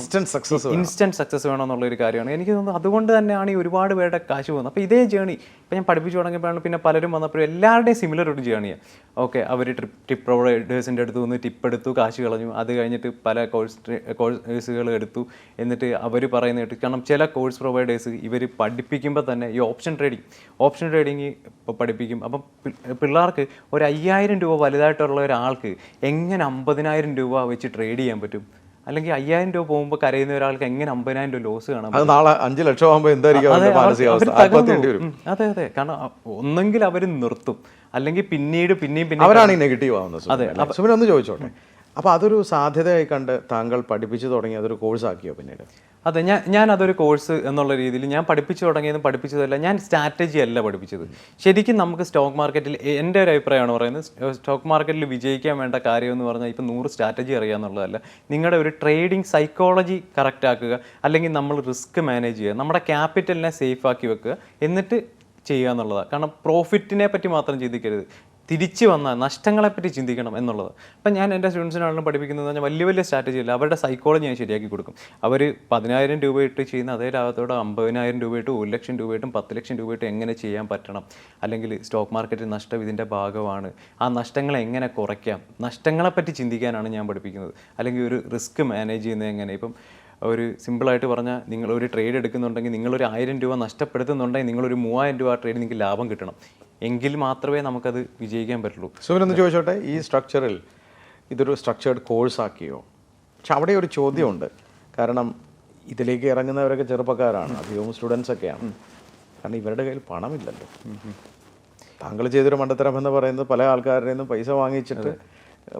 ഇൻസ്റ്റന്റ് സക്സസ് വേണമെന്നുള്ള ഒരു കാര്യമാണ്. എനിക്ക് തോന്നുന്നു അതുകൊണ്ട് തന്നെയാണ് ഈ ഒരുപാട് പേരുടെ കാശ് പോകുന്നത്. അപ്പോൾ ഇതേ ജേണി ഇപ്പോൾ ഞാൻ പഠിപ്പിച്ചു തുടങ്ങിയപ്പോഴാണ് പിന്നെ പലരും വന്നപ്പോഴും എല്ലാവരുടെയും സിമിലർ ഒരു ജേണിയാണ്. ഓക്കെ, അവർ ടിപ്പ് പ്രൊവൈഡേഴ്സിൻ്റെ അടുത്ത് നിന്ന് ടിപ്പ് എടുത്തു, കാശ് കളഞ്ഞു, അത് കഴിഞ്ഞിട്ട് പല കോഴ്സുകൾ എടുത്തു. എന്നിട്ട് അവർ പറയുന്ന കേട്ട്, കാരണം ചില കോഴ്സ് പ്രൊവൈഡേഴ്സ് ഇവർ പഠിപ്പിക്കുമ്പോൾ തന്നെ ഈ ഓപ്ഷൻ ട്രേഡിങ് പഠിപ്പിക്കും. അപ്പം പിള്ളേർക്ക് ഒരു 5000 രൂപ വലുതായിട്ടുള്ള ഒരാൾക്ക് എങ്ങനെ 50,000 രൂപ വെച്ച് ട്രേഡ് ചെയ്യാൻ പറ്റും? അല്ലെങ്കിൽ 5000 രൂപ പോകുമ്പോൾ കരയുന്ന ഒരാൾക്ക് എങ്ങനെ 50,000 രൂപ ലോസ് കാണാൻ പറ്റും? നാളെ 5 ലക്ഷം ആകുമ്പോൾ എന്തായിരിക്കും? അതെ. കാരണം ഒന്നെങ്കിൽ അവർ നിർത്തും, അല്ലെങ്കിൽ പിന്നെയും അവരാണ് ഈ നെഗറ്റീവ് ആവുന്നത്. അതെ, സുബിൻ ഒന്ന് ചോദിച്ചോട്ടെ, അപ്പോൾ അതൊരു സാധ്യതയായി കണ്ട് താങ്കൾ പഠിപ്പിച്ചു തുടങ്ങി അതൊരു കോഴ്സാക്കിയോ പിന്നീട്? അതെ, ഞാൻ അതൊരു കോഴ്സ് എന്നുള്ള രീതിയിൽ ഞാൻ പഠിപ്പിച്ചു തുടങ്ങിയതും പഠിപ്പിച്ചതല്ല, ഞാൻ സ്ട്രാറ്റജി അല്ല പഠിപ്പിച്ചത്. ശരിക്കും നമുക്ക് സ്റ്റോക്ക് മാർക്കറ്റിൽ, എൻ്റെ ഒരു അഭിപ്രായമാണ് പറയുന്നത്, സ്റ്റോക്ക് മാർക്കറ്റിൽ വിജയിക്കാൻ വേണ്ട കാര്യം എന്ന് പറഞ്ഞാൽ ഇപ്പം 100 സ്ട്രാറ്റജി അറിയാമെന്നുള്ളതല്ല. നിങ്ങളുടെ ഒരു ട്രേഡിംഗ് സൈക്കോളജി കറക്റ്റ് ആക്കുക, അല്ലെങ്കിൽ നമ്മൾ റിസ്ക് മാനേജ് ചെയ്യുക, നമ്മുടെ ക്യാപിറ്റലിനെ സേഫ് ആക്കി വെക്കുക, എന്നിട്ട് ചെയ്യുക എന്നുള്ളതാണ്. കാരണം പ്രോഫിറ്റിനെ പറ്റി മാത്രം ചിന്തിക്കരുത്, തിരിച്ചു വന്നാൽ നഷ്ടങ്ങളെപ്പറ്റി ചിന്തിക്കണം എന്നുള്ളത്. അപ്പം ഞാൻ എൻ്റെ സ്റ്റുഡൻസിനാണെങ്കിലും പഠിപ്പിക്കുന്നത് പറഞ്ഞാൽ വലിയ സ്ട്രാറ്റജി അല്ല, അവരുടെ സൈക്കോളജി ഞാൻ ശരിയാക്കി കൊടുക്കും. അവർ 10,000 രൂപ ഇട്ട് ചെയ്യുന്ന അതേ ലാഭത്തോടെ 50,000 രൂപ ഇട്ട് 1 ലക്ഷം രൂപ ഇട്ടും 10 ലക്ഷം രൂപ ഇട്ട് എങ്ങനെ ചെയ്യാൻ പറ്റണം, അല്ലെങ്കിൽ സ്റ്റോക്ക് മാർക്കറ്റിൽ നഷ്ടം ഇതിൻ്റെ ഭാഗമാണ്, ആ നഷ്ടങ്ങളെ എങ്ങനെ കുറയ്ക്കാം, നഷ്ടങ്ങളെപ്പറ്റി ചിന്തിക്കാനാണ് ഞാൻ പഠിപ്പിക്കുന്നത്. അല്ലെങ്കിൽ ഒരു റിസ്ക് മാനേജ് ചെയ്യുന്നത് എങ്ങനെ. ഇപ്പം ഒരു സിമ്പിളായിട്ട് പറഞ്ഞാൽ, നിങ്ങളൊരു ട്രേഡ് എടുക്കുന്നുണ്ടെങ്കിൽ, നിങ്ങളൊരു 1000 രൂപ നഷ്ടപ്പെടുത്തുന്നുണ്ടെങ്കിൽ നിങ്ങളൊരു 3000 രൂപ ട്രേഡ് നിങ്ങൾക്ക് ലാഭം കിട്ടണം, എങ്കിൽ മാത്രമേ നമുക്കത് വിജയിക്കാൻ പറ്റുള്ളൂ. സുബിനൊന്ന് ചോദിച്ചോട്ടെ, ഈ സ്ട്രക്ചറിൽ ഇതൊരു സ്ട്രക്ചേർഡ് കോഴ്സാക്കിയോ? പക്ഷെ അവിടെ ഒരു ചോദ്യമുണ്ട്. കാരണം ഇതിലേക്ക് ഇറങ്ങുന്നവരൊക്കെ ചെറുപ്പക്കാരാണ്, അധികവും സ്റ്റുഡൻസ് ഒക്കെയാണ്. കാരണം ഇവരുടെ കയ്യിൽ പണമില്ലല്ലോ. താങ്കൾ ചെയ്തൊരു മണ്ടത്തരം എന്ന് പറയുന്നത് പല ആൾക്കാരുടെ നിന്നും പൈസ വാങ്ങിച്ചിട്ട്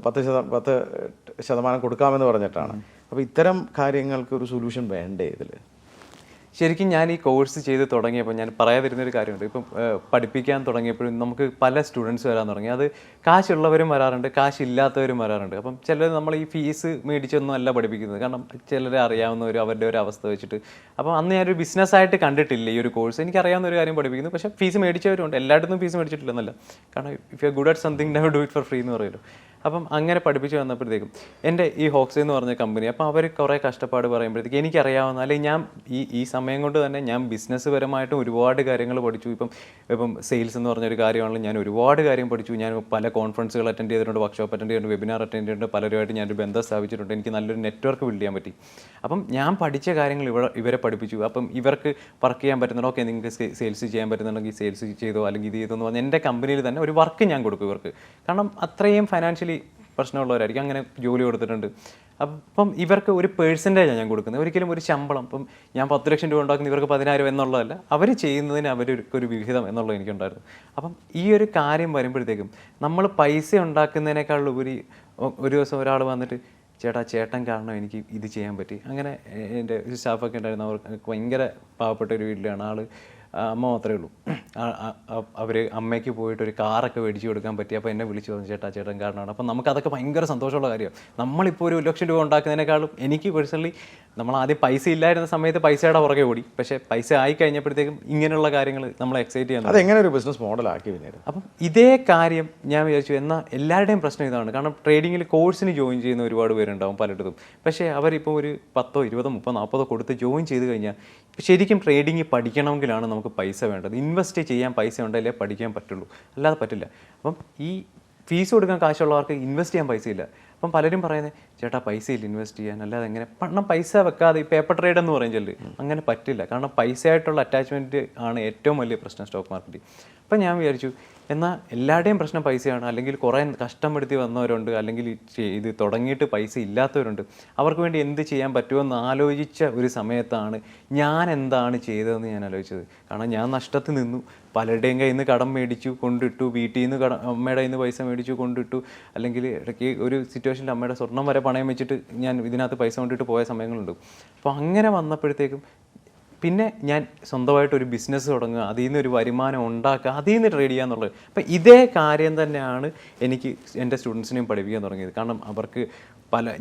10% കൊടുക്കാമെന്ന് പറഞ്ഞിട്ടാണ്. അപ്പോൾ ഇത്തരം കാര്യങ്ങൾക്ക് ഒരു സൊല്യൂഷൻ വേണ്ടേ ഇതിൽ? ശരിക്കും ഞാൻ ഈ കോഴ്സ് ചെയ്ത് തുടങ്ങിയപ്പോൾ ഞാൻ പറയാതിരുന്നൊരു കാര്യമുണ്ട്. ഇപ്പം പഠിപ്പിക്കാൻ തുടങ്ങിയപ്പോഴും നമുക്ക് പല സ്റ്റുഡൻസ് വരാൻ തുടങ്ങി. അത് കാശുള്ളവരും വരാറുണ്ട്, കാശില്ലാത്തവരും വരാറുണ്ട്. അപ്പം ചിലർ നമ്മൾ ഈ ഫീസ് മേടിച്ചൊന്നും അല്ല പഠിപ്പിക്കുന്നത്. കാരണം ചിലരെ അറിയാവുന്നവർ അവരുടെ ഒരു അവസ്ഥ വെച്ചിട്ട്. അപ്പം അന്ന് ഞാനൊരു ബിസിനസ്സായിട്ട് കണ്ടിട്ടില്ല ഈ ഒരു കോഴ്സ്. എനിക്കറിയാവുന്ന ഒരു കാര്യം പഠിപ്പിക്കുന്നു, പക്ഷേ ഫീസ് മേടിച്ചവരുണ്ട്. എല്ലായിടത്തും ഫീസ് മേടിച്ചിട്ടില്ലെന്നല്ല. കാരണം if you are good at something never do it for free എന്ന് പറയുമല്ലോ. അപ്പം അങ്ങനെ പഠിപ്പിച്ച് വന്നപ്പോഴത്തേക്കും എൻ്റെ ഈ ഹോക്സ് എന്ന് പറഞ്ഞ കമ്പനി, അപ്പോൾ അവർ കുറേ കഷ്ടപ്പാട് പറയുമ്പോഴത്തേക്ക് എനിക്കറിയാവുന്ന, അല്ലെങ്കിൽ ഞാൻ ഈ സമയം കൊണ്ട് തന്നെ ഞാൻ ബിസിനസ് പരമായിട്ടും ഒരുപാട് കാര്യങ്ങൾ പഠിച്ചു. ഇപ്പം സെയിൽസ് എന്ന് പറഞ്ഞൊരു കാര്യമാണല്ലോ, ഞാൻ ഒരുപാട് കാര്യം പഠിച്ചു. ഞാൻ പല കോൺഫറൻസുകൾ അറ്റൻഡ് ചെയ്തിട്ടുണ്ട്, വർക്ക്ഷോപ്പ് അറ്റൻഡ് ചെയ്തിട്ടുണ്ട്, വെബിനാർ അറ്റൻഡ് ചെയ്തിട്ടുണ്ട്, പലരുമായിട്ട് ഞാനൊരു ബന്ധം സ്ഥാപിച്ചിട്ടുണ്ട്. എനിക്ക് നല്ലൊരു നെറ്റ്വർക്ക് ബിൽഡ് ചെയ്യാൻ പറ്റി. അപ്പം ഞാൻ പഠിച്ച കാര്യങ്ങൾ ഇവരെ പഠിപ്പിച്ചു. അപ്പം ഇവർക്ക് വർക്ക് ചെയ്യാൻ പറ്റുന്നുണ്ടോ, ഓക്കെ നിങ്ങൾക്ക് സെയിൽസ് ചെയ്യാൻ പറ്റുന്നുണ്ടെങ്കിൽ സെയിൽസ് ചെയ്തോ, അല്ലെങ്കിൽ ഇത് ചെയ്തോ എന്ന് പറഞ്ഞാൽ എൻ്റെ കമ്പനിയിൽ തന്നെ ഒരു വർക്ക് ഞാൻ കൊടുക്കും ഇവർക്ക്. കാരണം അത്രയും ഫൈനാൻഷ്യലി പ്രശ്നമുള്ളവരായിരിക്കും, അങ്ങനെ ജോലി കൊടുത്തിട്ടുണ്ട്. അപ്പം ഇവർക്ക് ഒരു പേഴ്സൻറ്റേജാണ് ഞാൻ കൊടുക്കുന്നത്, ഒരിക്കലും ഒരു ശമ്പളം. ഇപ്പം ഞാൻ 10 ലക്ഷം രൂപ ഉണ്ടാക്കുന്ന ഇവർക്ക് 10,000 എന്നുള്ളതല്ല, അവർ ചെയ്യുന്നതിന് അവരൊരു വിഹിതം എന്നുള്ളത് എനിക്കുണ്ടായിരുന്നു. അപ്പം ഈ ഒരു കാര്യം വരുമ്പോഴത്തേക്കും നമ്മൾ പൈസ ഉണ്ടാക്കുന്നതിനേക്കാൾ ഉപരി ഒരു ദിവസം ഒരാൾ വന്നിട്ട്, ചേട്ടൻ കാരണം എനിക്ക് ഇത് ചെയ്യാൻ പറ്റി. അങ്ങനെ എൻ്റെ സ്റ്റാഫൊക്കെ ഉണ്ടായിരുന്നു, അവർക്ക് ഭയങ്കര പാവപ്പെട്ട ഒരു വീട്ടിലാണ് ആൾ, അമ്മ മാത്രമേ ഉള്ളൂ. അവർ അമ്മയ്ക്ക് പോയിട്ട് ഒരു കാറൊക്കെ മേടിച്ച് കൊടുക്കാൻ പറ്റി. അപ്പോൾ എന്നെ വിളിച്ചു പറഞ്ഞു, ചേട്ടൻ കാരണമാണ്. അപ്പം നമുക്കതൊക്കെ ഭയങ്കര സന്തോഷമുള്ള കാര്യമാണ്. നമ്മളിപ്പോൾ 1 ലക്ഷം രൂപ ഉണ്ടാക്കുന്നതിനേക്കാളും എനിക്ക് പേഴ്സണലി, നമ്മൾ ആദ്യം പൈസ ഇല്ലായിരുന്ന സമയത്ത് പൈസയുടെ പുറകെ ഓടി, പക്ഷേ പൈസ ആയി കഴിഞ്ഞപ്പോഴത്തേക്കും ഇങ്ങനെയുള്ള കാര്യങ്ങൾ നമ്മളെ എക്സൈറ്റ് ചെയ്യാൻ. അതെങ്ങനെ ഒരു ബിസിനസ് മോഡലാക്കി പിന്നീട്? അപ്പം ഇതേ കാര്യം ഞാൻ വിചാരിച്ചു, എന്നാൽ എല്ലാവരുടെയും പ്രശ്നം ഇതാണ്. കാരണം ട്രേഡിങ്ങിൽ കോഴ്സിന് ജോയിൻ ചെയ്യുന്ന ഒരുപാട് പേരുണ്ടാവും പലയിടത്തും. പക്ഷേ അവരിപ്പോൾ ഒരു 10, 20, 30, 40 കൊടുത്ത് ജോയിൻ ചെയ്ത് കഴിഞ്ഞാൽ, ശരിക്കും ട്രേഡിങ് പഠിക്കണമെങ്കിലാണ് നമുക്ക് പൈസ വേണ്ടത്. ഇൻവെസ്റ്റ് ചെയ്യാൻ പൈസ ഉണ്ടെങ്കിലേ പഠിക്കാൻ പറ്റുള്ളൂ, അല്ലാതെ പറ്റില്ല. അപ്പം ഈ ഫീസ് കൊടുക്കാൻ കാശുള്ളവർക്ക് ഇൻവെസ്റ്റ് ചെയ്യാൻ പൈസ ഇല്ല. അപ്പം പലരും പറയുന്നത്, ചേട്ടാ പൈസ ഇല്ല ഇൻവെസ്റ്റ് ചെയ്യാൻ, അല്ലാതെ എങ്ങനെ പൈസ വെക്കാതെ ഈ പേപ്പർ ട്രേഡ് എന്ന് പറയുന്നത് അങ്ങനെ പറ്റില്ല. കാരണം പൈസയായിട്ടുള്ള അറ്റാച്ച്മെൻറ്റ് ആണ് ഏറ്റവും വലിയ പ്രശ്നം സ്റ്റോക്ക് മാർക്കറ്റിൽ. അപ്പം ഞാൻ വിചാരിച്ചു, എന്നാൽ എല്ലാവരുടെയും പ്രശ്നം പൈസയാണ്. അല്ലെങ്കിൽ കുറേ കഷ്ടപ്പെടുത്തി വന്നവരുണ്ട്, അല്ലെങ്കിൽ ഇത് തുടങ്ങിയിട്ട് പൈസ ഇല്ലാത്തവരുണ്ട്. അവർക്ക് വേണ്ടി എന്ത് ചെയ്യാൻ പറ്റുമെന്ന് ആലോചിച്ച ഒരു സമയത്താണ് ഞാൻ എന്താണ് ചെയ്തതെന്ന് ഞാൻ ആലോചിച്ചത്. കാരണം ഞാൻ നഷ്ടത്തിൽ നിന്നു, പലരുടെയും കയ്യിൽ നിന്ന് കടം മേടിച്ചു കൊണ്ടിട്ടു, വീട്ടിൽ നിന്ന് അമ്മയുടെ കയ്യിൽ നിന്ന് പൈസ മേടിച്ചു കൊണ്ടിട്ടു, അല്ലെങ്കിൽ ഇടയ്ക്ക് ഒരു സിറ്റുവേഷനിൽ അമ്മയുടെ സ്വർണം വരെ പണയം വെച്ചിട്ട് ഞാൻ ഇതിനകത്ത് പൈസ കൊണ്ടിട്ട് പോയ സമയങ്ങളുണ്ട്. അപ്പോൾ അങ്ങനെ വന്നപ്പോഴത്തേക്കും പിന്നെ ഞാൻ സ്വന്തമായിട്ടൊരു ബിസിനസ് തുടങ്ങുക, അതിൽ നിന്ന് ഒരു വരുമാനം ഉണ്ടാക്കുക, അതിൽ നിന്ന് ട്രേഡ് ചെയ്യുക എന്നുള്ളത്. അപ്പം ഇതേ കാര്യം തന്നെയാണ് എനിക്ക് എൻ്റെ സ്റ്റുഡൻസിനെയും പഠിപ്പിക്കാൻ തുടങ്ങിയത്. കാരണം അവർക്ക്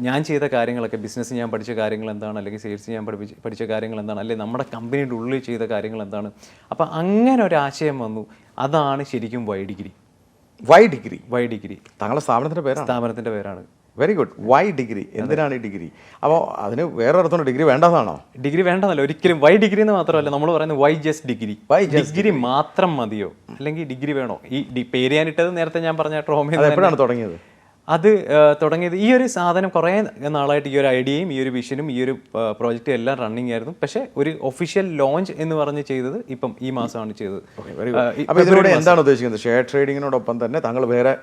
ഞാൻ ചെയ്ത കാര്യങ്ങളൊക്കെ, ബിസിനസ് ഞാൻ പഠിച്ച കാര്യങ്ങൾ എന്താണ്, അല്ലെങ്കിൽ സെയിൽസ് ഞാൻ പഠിച്ച കാര്യങ്ങൾ എന്താണ്, അല്ലെങ്കിൽ നമ്മുടെ കമ്പനിയുടെ ഉള്ളിൽ ചെയ്ത കാര്യങ്ങൾ എന്താണ്. അപ്പം അങ്ങനെ ഒരു ആശയം വന്നു. അതാണ് ശരിക്കും വൈ ഡിഗ്രി. വൈ ഡിഗ്രി താങ്കളുടെ സ്ഥാപനത്തിൻ്റെ പേരാണ്. Very good. വൈ ഡിഗ്രി, എന്തിനാണ് ഈ ഡിഗ്രി? അപ്പോൾ അതിന് വേറെ അർത്ഥമുണ്ട്, ഡിഗ്രി വേണ്ടതാണോ? ഡിഗ്രി വേണ്ടതല്ല ഒരിക്കലും. വൈ ഡിഗ്രി എന്ന് മാത്രമല്ല, നമ്മൾ പറയുന്നത് വൈ ജസ്റ്റ് ഡിഗ്രി. ഡിഗ്രി മാത്രം മതിയോ, അല്ലെങ്കിൽ ഡിഗ്രി വേണോ? ഈ പേര് ഞാനിട്ടത് നേരത്തെ ഞാൻ പറഞ്ഞ ട്രോമ. എപ്പോഴാണ് തുടങ്ങിയത്? അത് തുടങ്ങിയത് ഈ ഒരു സാധനം കുറേ നാളായിട്ട്, ഈ ഒരു ഐഡിയയും ഈ ഒരു വിഷനും ഈ ഒരു പ്രോജക്റ്റും എല്ലാം റണ്ണിങ് ആയിരുന്നു. പക്ഷേ ഒരു ഒഫീഷ്യൽ ലോഞ്ച് എന്ന് പറഞ്ഞ് ചെയ്തത് ഇപ്പം ഈ മാസമാണ് ചെയ്തത്. അപ്പോൾ ഇതിലൂടെ എന്താണ് ഉദ്ദേശിക്കുന്നത്? ഷെയർ ട്രേഡിങ്ങിനോടൊപ്പം തന്നെ താങ്കൾ വേറെ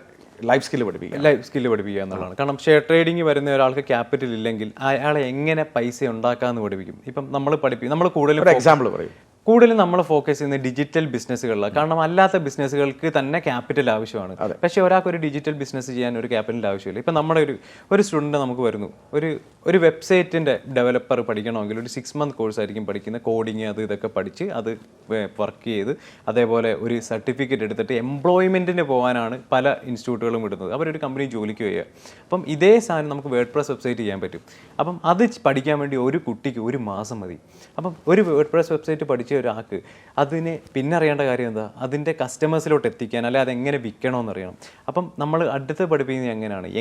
ലൈഫ് സ്കില്ല് പഠിപ്പിക്കുക എന്നുള്ളതാണ്. കാരണം ഷെയർ ട്രേഡിംഗ് വരുന്ന ഒരാൾക്ക് ക്യാപിറ്റൽ ഇല്ലെങ്കിൽ അയാളെ എങ്ങനെ പൈസ ഉണ്ടാക്കാമെന്ന് പഠിപ്പിക്കും. ഇപ്പം നമ്മൾ കൂടുതലും നമ്മൾ ഫോക്കസ് ചെയ്യുന്ന ഡിജിറ്റൽ ബിസിനസ്സുകളിലാണ്. കാരണം അല്ലാത്ത ബിസിനസ്സുകൾക്ക് തന്നെ ക്യാപിറ്റൽ ആവശ്യമാണ്. പക്ഷേ ഒരാൾക്ക് ഒരു ഡിജിറ്റൽ ബിസിനസ് ചെയ്യാൻ ഒരു ക്യാപിറ്റൽ ആവശ്യമില്ല. ഇപ്പം നമ്മുടെ ഒരു സ്റ്റുഡൻറ്റ് നമുക്ക് വരുന്നു, ഒരു വെബ്സൈറ്റിൻ്റെ ഡെവലപ്പർ പഠിക്കണമെങ്കിൽ ഒരു 6 month കോഴ്സ് ആയിരിക്കും പഠിക്കുന്നത്. കോഡിങ് ഇതൊക്കെ പഠിച്ച് അത് വർക്ക് ചെയ്ത് അതേപോലെ ഒരു സർട്ടിഫിക്കറ്റ് എടുത്തിട്ട് എംപ്ലോയ്മെൻറ്റിന് പോകാനാണ് പല ഇൻസ്റ്റിറ്റ്യൂട്ടുകളും വിടുന്നത്. അവരൊരു കമ്പനി ജോലിക്ക് ചെയ്യുക. അപ്പം ഇതേ സാധനം നമുക്ക് വേർഡ്പ്രസ് വെബ്സൈറ്റ് ചെയ്യാൻ പറ്റും. അപ്പം അത് പഠിക്കാൻ വേണ്ടി ഒരു കുട്ടിക്ക് 1 മാസം മതി. അപ്പം ഒരു വേർഡ്പ്രസ് വെബ്സൈറ്റ് പഠിച്ച ഒരാൾക്ക് അതിനെ പിന്നെ അറിയേണ്ട കാര്യം എന്താ, അതിൻ്റെ കസ്റ്റമേഴ്സിലോട്ട് എത്തിക്കാൻ, അല്ലെ അതെങ്ങനെ വിൽക്കണമെന്നറിയണം. അപ്പം നമ്മൾ അടുത്ത് പഠിപ്പിക്കുന്നത്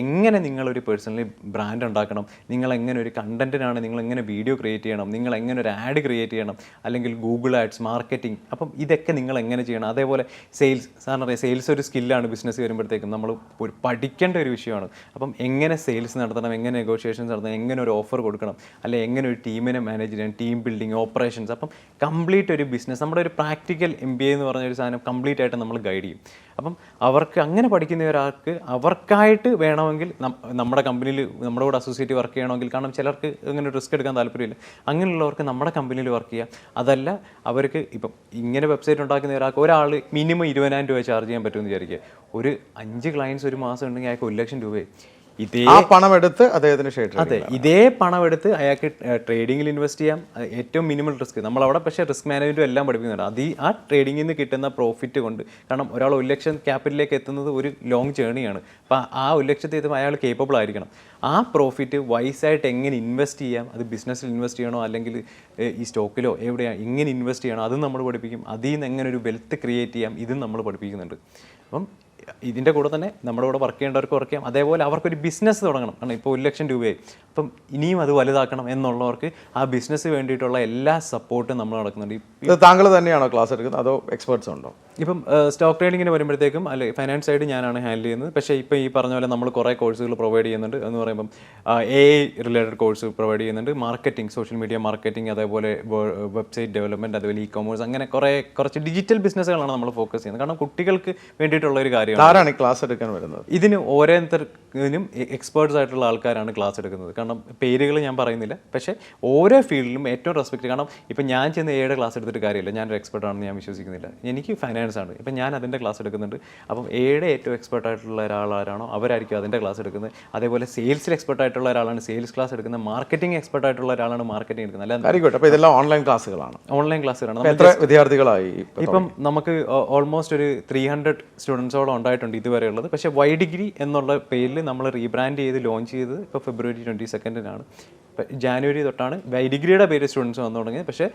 എങ്ങനെ നിങ്ങളൊരു പേഴ്സണലി ബ്രാൻഡ് ഉണ്ടാക്കണം, നിങ്ങൾ എങ്ങനെ ഒരു കണ്ടന്റിനാണ്, നിങ്ങൾ എങ്ങനെ വീഡിയോ ക്രിയേറ്റ് ചെയ്യണം, നിങ്ങൾ എങ്ങനെ ഒരു ആഡ് ക്രിയേറ്റ് ചെയ്യണം, അല്ലെങ്കിൽ ഗൂഗിൾ ആഡ്സ്, മാർക്കറ്റിംഗ്. അപ്പം ഇതൊക്കെ നിങ്ങൾ എങ്ങനെ ചെയ്യണം. അതേപോലെ സെയിൽസ്, സാറിന് അറിയാം സെയിൽസ് ഒരു സ്കില്ലാണ്. ബിസിനസ് വരുമ്പോഴത്തേക്കും നമ്മൾ പഠിക്കേണ്ട ഒരു വിഷയമാണ്. അപ്പം എങ്ങനെ സെയിൽസ് നടത്തണം, എങ്ങനെ നെഗോഷിയേഷൻസ് നടത്തണം, എങ്ങനെ ഒരു ഓഫർ കൊടുക്കണം, അല്ലെ എങ്ങനെ ഒരു ടീമിനെ മാനേജ് ചെയ്യണം, ടീം ബിൽഡിംഗ്, ഓപ്പറേഷൻസ്. അപ്പം കംപ്ലീറ്റ് ഒരു ബിസിനസ്, നമ്മുടെ ഒരു പ്രാക്ടിക്കൽ MBA എന്ന് പറഞ്ഞ ഒരു സാധനം കംപ്ലീറ്റ് ആയിട്ട് നമ്മൾ ഗൈഡ് ചെയ്യും. അപ്പം അവർക്ക് അങ്ങനെ പഠിക്കുന്ന ഒരാൾക്ക് അവർക്കായിട്ട് വേണമെങ്കിൽ നമ്മുടെ കമ്പനിയിൽ നമ്മുടെ കൂടെ അസോസിയേറ്റ് വർക്ക് ചെയ്യണമെങ്കിൽ, കാരണം ചിലർക്ക് അങ്ങനെ റിസ്ക് എടുക്കാൻ താല്പര്യമില്ല, അങ്ങനെയുള്ളവർക്ക് നമ്മുടെ കമ്പനിയിൽ വർക്ക് ചെയ്യാം. അതല്ല അവർക്ക് ഇപ്പം ഇങ്ങനെ വെബ്സൈറ്റ് ഉണ്ടാക്കുന്ന ഒരാൾ മിനിമം 20,000 രൂപ ചാർജ് ചെയ്യാൻ പറ്റുമെന്ന് വിചാരിക്കുക. ഒരു 5 clients ഒരു മാസം ഉണ്ടെങ്കിൽ അയാൾക്ക് 1,00,000 രൂപയെ ഇതേ പണമെടുത്ത് അയാൾക്ക് ട്രേഡിങ്ങിൽ ഇൻവെസ്റ്റ് ചെയ്യാം. ഏറ്റവും മിനിമൽ റിസ്ക് നമ്മളവിടെ, പക്ഷേ റിസ്ക് മാനേജ്മെൻറ്റും എല്ലാം പഠിപ്പിക്കുന്നുണ്ട്. ആ ട്രേഡിങ്ങിൽ നിന്ന് കിട്ടുന്ന പ്രോഫിറ്റ് കൊണ്ട്, കാരണം ഒരാൾ 1,00,000 ക്യാപിറ്റലിലേക്ക് എത്തുന്നത് ഒരു ലോങ് ജേണിയാണ്. അപ്പോൾ ആ 1,00,000 എത്തുമ്പോൾ അയാൾ കേപ്പബിൾ ആയിരിക്കണം. ആ പ്രോഫിറ്റ് വൈസായിട്ട് എങ്ങനെ ഇൻവെസ്റ്റ് ചെയ്യാം, അത് ബിസിനസ്സിൽ ഇൻവെസ്റ്റ് ചെയ്യണോ അല്ലെങ്കിൽ ഈ സ്റ്റോക്കിലോ എവിടെയാണ് എങ്ങനെ ഇൻവെസ്റ്റ് ചെയ്യണോ, അതും നമ്മൾ പഠിപ്പിക്കും. അതിൽ നിന്ന് എങ്ങനെ ഒരു വെൽത്ത് ക്രിയേറ്റ് ചെയ്യാം, ഇതും നമ്മൾ പഠിപ്പിക്കുന്നുണ്ട്. അപ്പം ഇതിൻ്റെ കൂടെ തന്നെ നമ്മുടെ കൂടെ വർക്ക് ചെയ്യേണ്ടവർക്ക് വർക്ക് ചെയ്യാം. അതേപോലെ അവർക്കൊരു ബിസിനസ് തുടങ്ങണം, കാരണം ഇപ്പോൾ 1,00,000 രൂപയായി, അപ്പം ഇനിയും അത് വലുതാക്കണം എന്നുള്ളവർക്ക് ആ ബിസിനസ് വേണ്ടിയിട്ടുള്ള എല്ലാ സപ്പോർട്ടും നമ്മൾ നടക്കുന്നുണ്ട്. താങ്കൾ തന്നെയാണോ ക്ലാസ് എടുക്കുന്നത്, അതോ എക്സ്പെർട്സ് ഉണ്ടോ? ഇപ്പം സ്റ്റോക്ക് ട്രേഡിങ്ങിന് വരുമ്പോഴത്തേക്കും അല്ലെ ഫൈനാൻസ് സൈഡ് ഞാനാണ് ഹാൻഡിൽ ചെയ്യുന്നത്. പക്ഷേ ഇപ്പം ഈ പറഞ്ഞ പോലെ നമ്മൾ കുറേ കോഴ്സുകൾ പ്രൊവൈഡ് ചെയ്യുന്നുണ്ട്. എന്ന് പറയുമ്പം AI റിലേറ്റഡ് കോഴ്സ് പ്രൊവൈഡ് ചെയ്യുന്നുണ്ട്, മാർക്കറ്റിംഗ്, സോഷ്യൽ മീഡിയ മാർക്കറ്റിംഗ്, അതേപോലെ വെബ്സൈറ്റ് ഡെവലപ്മെൻറ്റ്, അതുപോലെ ഇ-കൊമേഴ്സ്, അങ്ങനെ കുറച്ച് ഡിജിറ്റൽ ബിസിനസ്സുകളാണ് നമ്മൾ ഫോക്കസ് ചെയ്യുന്നത്. കാരണം കുട്ടികൾക്ക് വേണ്ടിയിട്ടുള്ള ഒരു കാര്യമാണ്. ആരാണ് ക്ലാസ് എടുക്കാൻ വരുന്നത്? ഇതിന് ഓരോരുത്തർക്കും എക്സ്പേർട്സ് ആയിട്ടുള്ള ആൾക്കാരാണ് ക്ലാസ് എടുക്കുന്നത്. കാരണം പേരുകൾ ഞാൻ പറയുന്നില്ല, പക്ഷേ ഓരോ ഫീൽഡിലും ഏറ്റവും റെസ്പെക്ട്. കാരണം ഇപ്പം ഞാൻ ചെന്ന് AIയുടെ ക്ലാസ് എടുത്തിട്ട് കാര്യമില്ല, ഞാനൊരു എക്സ്പെർട്ട് ആണെന്ന് ഞാൻ വിശ്വസിക്കുന്നില്ല. എനിക്ക് ഫൈനാൻസ് ആണ്, ഇപ്പം ഞാൻ അതിൻ്റെ ക്ലാസ് എടുക്കുന്നുണ്ട്. അപ്പം AIയുടെ ഏറ്റവും എക്സ്പെർട്ട് ആയിട്ടുള്ള ഒരാളാരാണോ അവരായിരിക്കും അതിൻ്റെ ക്ലാസ് എടുക്കുന്നത്. അതേപോലെ സെയിൽസിൽ എക്സ്പെർട്ട് ആയിട്ടുള്ള ഒരാളാണ് സെയിൽസ് ക്ലാസ് എടുക്കുന്നത്, മാർക്കറ്റിംഗ് എക്സ്പെർട്ട് ആയിട്ടുള്ള ഒരാളാണ് മാർക്കറ്റിംഗ് എടുക്കുന്നത്. അല്ല, അപ്പോൾ ഇതെല്ലാം ഓൺലൈൻ ക്ലാസ്സുകളാണ്. ഓൺലൈൻ ക്ലാസ്സുകളാണ്. എത്ര വിദ്യാർത്ഥികളായി ഇപ്പം നമുക്ക് ഓൾമോസ്റ്റ് ഒരു 300 സ്റ്റുഡൻസോളം ഉണ്ടായിട്ടുണ്ട് ഇതുവരെയുള്ളത്. പക്ഷേ വൈ ഡിഗ്രി എന്നുള്ള പേരിൽ നമ്മൾ റീബ്രാൻഡ് ചെയ്ത് ലോഞ്ച് ചെയ്തത് ഇപ്പോൾ February 22 ജാനുവരി തൊട്ടാണ് വൈ ഡിഗ്രിയുടെ പേര് സ്റ്റുഡൻസ് വന്നു തുടങ്ങിയത്. പക്ഷേ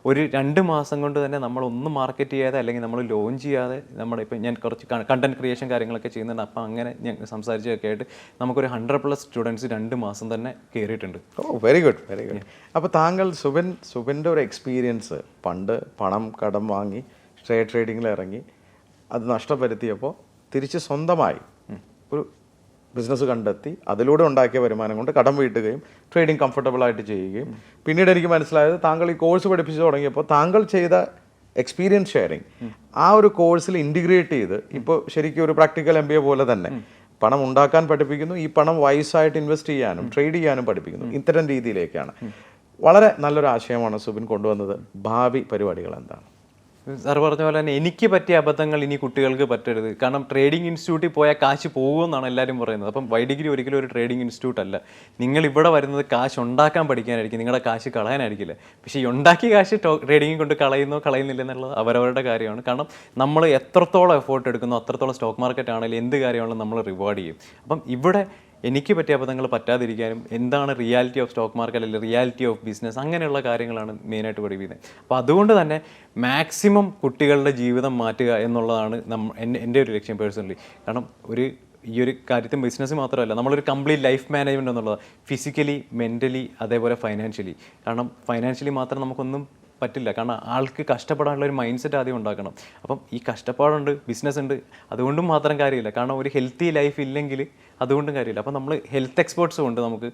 ഒരു 2 മാസം കൊണ്ട് തന്നെ നമ്മളൊന്നും മാർക്കറ്റ് ചെയ്യാതെ അല്ലെങ്കിൽ നമ്മൾ ലോഞ്ച് ചെയ്യാതെ നമ്മുടെ ഇപ്പം ഞാൻ കുറച്ച് കണ്ടന്റ് ക്രിയേഷൻ കാര്യങ്ങളൊക്കെ ചെയ്യുന്നുണ്ട്. അപ്പം അങ്ങനെ ഞാൻ സംസാരിച്ചതൊക്കെ ആയിട്ട് നമുക്കൊരു 100+ സ്റ്റുഡൻസ് 2 മാസം തന്നെ കയറിയിട്ടുണ്ട്. Very good. അപ്പോൾ താങ്കൾ സുബിൻ്റെ ഒരു എക്സ്പീരിയൻസ്, പണ്ട് പണം കടം വാങ്ങി ഷെയർ ട്രേഡിങ്ങിൽ ഇറങ്ങി അത് നഷ്ടപ്പെടുത്തിയപ്പോൾ തിരിച്ച് സ്വന്തമായി ഒരു ബിസിനസ് കണ്ടെത്തി അതിലൂടെ ഉണ്ടാക്കിയ വരുമാനം കൊണ്ട് കടം വീട്ടുകയും ട്രേഡിങ് കംഫർട്ടബിളായിട്ട് ചെയ്യുകയും, പിന്നീട് എനിക്ക് മനസ്സിലായത് താങ്കൾ ഈ കോഴ്സ് പഠിപ്പിച്ചു തുടങ്ങിയപ്പോൾ താങ്കൾ ചെയ്ത എക്സ്പീരിയൻസ് ഷെയറിങ് ആ ഒരു കോഴ്സിൽ ഇൻറ്റിഗ്രേറ്റ് ചെയ്ത് ഇപ്പോൾ ശരിക്കും ഒരു പ്രാക്ടിക്കൽ MBA പോലെ തന്നെ പണം ഉണ്ടാക്കാൻ പഠിപ്പിക്കുന്നു, ഈ പണം വൈസായിട്ട് ഇൻവെസ്റ്റ് ചെയ്യാനും ട്രേഡ് ചെയ്യാനും പഠിപ്പിക്കുന്നു. ഇത്തരം രീതിയിലേക്കാണ്. വളരെ നല്ലൊരു ആശയമാണ് സുബിൻ കൊണ്ടുവന്നത്. ഭാവി പരിപാടികൾ എന്താണ്? സാർ പറഞ്ഞ പോലെ തന്നെ എനിക്ക് പറ്റിയ അബദ്ധങ്ങൾ ഇനി കുട്ടികൾക്ക് പറ്റരുത്. കാരണം ട്രേഡിംഗ് ഇൻസ്റ്റിറ്റ്യൂട്ടിൽ പോയാൽ കാശ് പോകുമെന്നാണ് എല്ലാവരും പറയുന്നത്. അപ്പം ഡിഗ്രി ഒരിക്കലും ഒരു ട്രേഡിംഗ് ഇൻസ്റ്റിറ്റ്യൂട്ട് അല്ല. നിങ്ങൾ ഇവിടെ വരുന്നത് കാശ് ഉണ്ടാക്കാൻ പഠിക്കാനായിരിക്കും, നിങ്ങളുടെ കാശ് കളയാനായിരിക്കില്ല. പക്ഷേ ഈ ഉണ്ടാക്കിയ കാശ് ട്രേഡിംഗ് കൊണ്ട് കളയുന്നില്ല എന്നുള്ളത് അവരവരുടെ കാര്യമാണ്. കാരണം നമ്മൾ എത്രത്തോളം എഫേർട്ട് എടുക്കുന്നോ അത്രത്തോളം സ്റ്റോക്ക് മാർക്കറ്റ് ആണെങ്കിലും എന്ത് കാര്യമാണെങ്കിലും നമ്മൾ റിവാർഡ് ചെയ്യും. അപ്പം ഇവിടെ എനിക്ക് പറ്റിയ അബദ്ധങ്ങൾ പറ്റാതിരിക്കാനും എന്താണ് റിയാലിറ്റി ഓഫ് സ്റ്റോക്ക് മാർക്കറ്റ് അല്ലെങ്കിൽ റിയാലിറ്റി ഓഫ് ബിസിനസ് അങ്ങനെയുള്ള കാര്യങ്ങളാണ് മെയിനായിട്ട് പഠിപ്പിക്കുന്നത്. അപ്പോൾ അതുകൊണ്ട് തന്നെ മാക്സിമം കുട്ടികളുടെ ജീവിതം മാറ്റുക എന്നുള്ളതാണ് എൻ്റെ ഒരു ലക്ഷ്യം പേഴ്സണലി. കാരണം ഈ ഒരു കാര്യത്തിൽ ബിസിനസ് മാത്രമല്ല, നമ്മളൊരു കംപ്ലീറ്റ് ലൈഫ് മാനേജ്മെൻറ്റ് എന്നുള്ളത് ഫിസിക്കലി, മെൻ്റലി, അതേപോലെ ഫൈനാൻഷ്യലി. കാരണം ഫൈനാൻഷ്യലി മാത്രം നമുക്കൊന്നും പറ്റില്ല. കാരണം ആൾക്ക് കഷ്ടപ്പെടാനുള്ള ഒരു മൈൻഡ് സെറ്റ് ആദ്യം ഉണ്ടാക്കണം. അപ്പം ഈ കഷ്ടപ്പാടുണ്ട്, ബിസിനസ് ഉണ്ട്, അതുകൊണ്ടും മാത്രം കാര്യമില്ല. കാരണം ഒരു ഹെൽത്തി ലൈഫ് ഇല്ലെങ്കിൽ അതുകൊണ്ടും കാര്യമില്ല. അപ്പം നമ്മൾ ഹെൽത്ത് എക്സ്പേർട്സും ഉണ്ട് നമുക്ക്.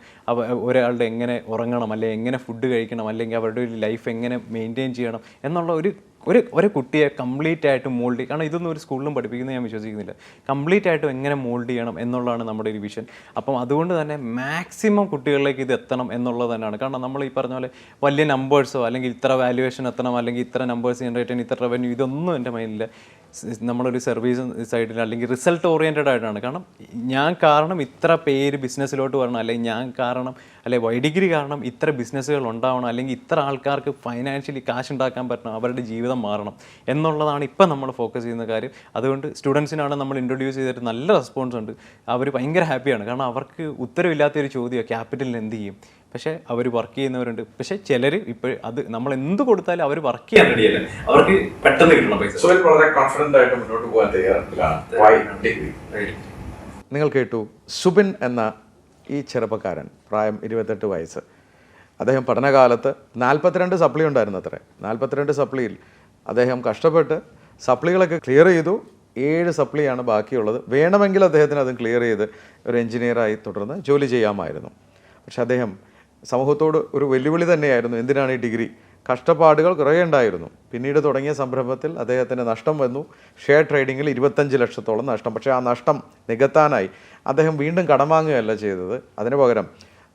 ഒരാളുടെ എങ്ങനെ ഉറങ്ങണം, അല്ലെങ്കിൽ എങ്ങനെ ഫുഡ് കഴിക്കണം, അല്ലെങ്കിൽ അവരുടെ ഒരു ലൈഫ് എങ്ങനെ മെയിൻറ്റെയിൻ ചെയ്യണം എന്നുള്ള ഒരു കുട്ടിയെ കംപ്ലീറ്റ് ആയിട്ട് മോൾഡ് ചെയ്യും. കാരണം ഇതൊന്നും ഒരു സ്കൂളിലും പഠിപ്പിക്കുന്നത് ഞാൻ വിശ്വസിക്കുന്നില്ല. കംപ്ലീറ്റ് ആയിട്ടും എങ്ങനെ മോൾഡ് ചെയ്യണം എന്നുള്ളതാണ് നമ്മുടെ ഒരു വിഷൻ. അപ്പം അതുകൊണ്ട് തന്നെ മാക്സിമം കുട്ടികളിലേക്ക് ഇത് എത്തണം എന്നുള്ളത് തന്നെയാണ്. കാരണം നമ്മൾ ഈ പറഞ്ഞ പോലെ വലിയ നമ്പേഴ്സോ അല്ലെങ്കിൽ ഇത്ര വാല്യുവേഷൻ എത്തണം, അല്ലെങ്കിൽ ഇത്ര നമ്പേഴ്സ് ജനറേറ്റ് ചെയ്യാൻ ഇത്ര റവന്യൂ, ഇതൊന്നും എൻ്റെ മൈൻഡിൽ. നമ്മളൊരു സർവീസ് സൈഡിൽ അല്ലെങ്കിൽ റിസൾട്ട് ഓറിയൻറ്റഡ് ആയിട്ടാണ്. കാരണം ഞാൻ കാരണം ഇത്ര പേര് ബിസിനസ്സിലോട്ട് വരണം, അല്ലെങ്കിൽ ഞാൻ കാരണം അല്ലെങ്കിൽ ഡിഗ്രി കാരണം ഇത്ര ബിസിനസ്സുകൾ ഉണ്ടാവണം, അല്ലെങ്കിൽ ഇത്ര ആൾക്കാർക്ക് ഫൈനാൻഷ്യലി കാശ് ഉണ്ടാക്കാൻ പറ്റണം, അവരുടെ ജീവിതം മാറണം എന്നുള്ളതാണ് ഇപ്പം നമ്മൾ ഫോക്കസ് ചെയ്യുന്ന കാര്യം. അതുകൊണ്ട് സ്റ്റുഡൻസിനാണ് നമ്മൾ ഇൻട്രൊഡ്യൂസ് ചെയ്തിട്ട് നല്ല റെസ്പോൺസ് ഉണ്ട്. അവർ ഭയങ്കര ഹാപ്പിയാണ്. കാരണം അവർക്ക് ഉത്തരവില്ലാത്തൊരു ചോദ്യമോ ക്യാപിറ്റലിന് എന്ത് ചെയ്യും. പക്ഷേ അവർ വർക്ക് ചെയ്യുന്നവരുണ്ട്. പക്ഷേ ചിലർ ഇപ്പോൾ അത് നമ്മൾ എന്ത് കൊടുത്താലും അവർ വർക്ക് ചെയ്യാൻ റെഡിയല്ല, അവർക്ക് പെട്ടെന്ന് കിട്ടണം പൈസ. വളരെ കോൺഫിഡന്റ് ആയിട്ട് മുന്നോട്ട് പോകാൻ തയ്യാറാണ്. നിങ്ങൾ കേട്ടു സുബിൻ എന്ന ഈ ചെറുപ്പക്കാരൻ, പ്രായം 28 വയസ്സ്. അദ്ദേഹം പഠനകാലത്ത് 42 സപ്ലി ഉണ്ടായിരുന്നു അത്രേ. 42 സപ്ലിയിൽ അദ്ദേഹം കഷ്ടപ്പെട്ട് സപ്ലികളൊക്കെ ക്ലിയർ ചെയ്തു. 7 സപ്ലിയാണ് ബാക്കിയുള്ളത്. വേണമെങ്കിൽ അദ്ദേഹത്തിന് അത് ക്ലിയർ ചെയ്ത് ഒരു എഞ്ചിനീയറായി തുടർന്ന് ജോലി ചെയ്യാമായിരുന്നു. പക്ഷെ അദ്ദേഹം സമൂഹത്തോട് ഒരു വെല്ലുവിളി തന്നെയായിരുന്നു. എന്തിനാണ് ഈ ഡിഗ്രി? കഷ്ടപ്പാടുകൾ കുറേ ഉണ്ടായിരുന്നു. പിന്നീട് തുടങ്ങിയ സംരംഭത്തിൽ അദ്ദേഹത്തിന് നഷ്ടം വന്നു. ഷെയർ ട്രേഡിങ്ങിൽ 25 ലക്ഷത്തോളം നഷ്ടം. പക്ഷേ ആ നഷ്ടം നികത്താനായി അദ്ദേഹം വീണ്ടും കടം വാങ്ങുകയല്ല ചെയ്തത്. അതിന് പകരം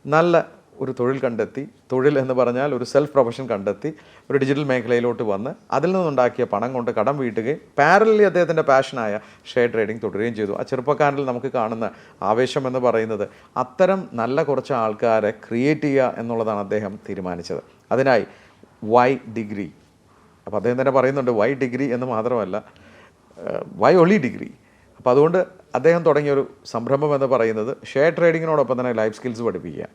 നല്ല ഒരു തൊഴിൽ കണ്ടെത്തി. തൊഴിൽ എന്ന് പറഞ്ഞാൽ ഒരു സെൽഫ് പ്രൊഫഷൻ കണ്ടെത്തി ഒരു ഡിജിറ്റൽ മേഖലയിലോട്ട് വന്ന് അതിൽ നിന്നുണ്ടാക്കിയ പണം കൊണ്ട് കടം വീട്ടുകയും പാരലലി അദ്ദേഹത്തിൻ്റെ പാഷനായ ഷെയർ ട്രേഡിംഗ് തുടരുകയും ചെയ്തു. ആ ചെറുപ്പക്കാരിൽ നമുക്ക് കാണുന്ന ആവേശം എന്ന് പറയുന്നത് അത്തരം നല്ല കുറച്ച് ആൾക്കാരെ ക്രിയേറ്റ് ചെയ്യുക എന്നുള്ളതാണ് അദ്ദേഹം തീരുമാനിച്ചത്. അതിനായി വൈ ഡിഗ്രി. അപ്പോൾ അദ്ദേഹം തന്നെ പറയുന്നുണ്ട് വൈ ഡിഗ്രി എന്ന് മാത്രമല്ല, വൈ ഒൺലി ഡിഗ്രി. അപ്പോൾ അതുകൊണ്ട് അദ്ദേഹം തുടങ്ങിയൊരു സംരംഭം എന്ന് പറയുന്നത് ഷെയർ ട്രേഡിങ്ങിനോടൊപ്പം തന്നെ ലൈഫ് സ്കിൽസ് പഠിപ്പിക്കുക.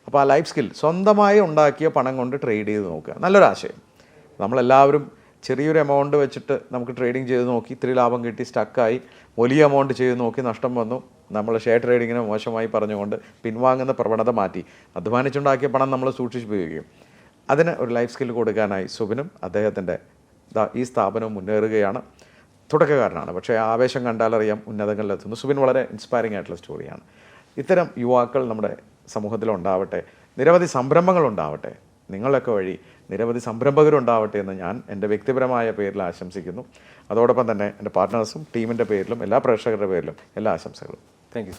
അപ്പോൾ ആ ലൈഫ് സ്കിൽ സ്വന്തമായി ഉണ്ടാക്കിയ പണം കൊണ്ട് ട്രേഡ് ചെയ്ത് നോക്കുക. നല്ലൊരാശയം. നമ്മളെല്ലാവരും ചെറിയൊരു എമൗണ്ട് വെച്ചിട്ട് നമുക്ക് ട്രേഡിങ് ചെയ്ത് നോക്കി, ഇത്തിരി ലാഭം കിട്ടി, സ്റ്റക്കായി. വലിയ എമൗണ്ട് ചെയ്ത് നോക്കി, നഷ്ടം വന്നു. നമ്മൾ ഷെയർ ട്രേഡിങ്ങിനെ മോശമായി പറഞ്ഞുകൊണ്ട് പിൻവാങ്ങുന്ന പ്രവണത മാറ്റി അധ്വാനിച്ചുണ്ടാക്കിയ പണം നമ്മൾ സൂക്ഷിച്ചുപയോഗിക്കും. അതിന് ഒരു ലൈഫ് സ്കിൽ കൊടുക്കാനായി സുബിനും അദ്ദേഹത്തിൻ്റെ ഈ സ്ഥാപനവും മുന്നേറുകയാണ്. തുടക്കക്കാരനാണ്, പക്ഷേ ആവേശം കണ്ടാലറിയാം ഉന്നതങ്ങളിലെത്തുന്നു. സുബിൻ വളരെ ഇൻസ്പയറിംഗ് ആയിട്ടുള്ള സ്റ്റോറിയാണ്. ഇത്തരം യുവാക്കൾ നമ്മുടെ സമൂഹത്തിലുണ്ടാവട്ടെ, നിരവധി സംരംഭങ്ങളുണ്ടാവട്ടെ, നിങ്ങളൊക്കെ വഴി നിരവധി സംരംഭകരുണ്ടാവട്ടെ എന്ന് ഞാൻ എൻ്റെ വ്യക്തിപരമായ പേരിൽ ആശംസിക്കുന്നു. അതോടൊപ്പം തന്നെ എൻ്റെ പാർട്ട്നേഴ്സും ടീമിൻ്റെ പേരിലും എല്ലാ പ്രേക്ഷകരുടെ പേരിലും എല്ലാ ആശംസകളും. Thank you.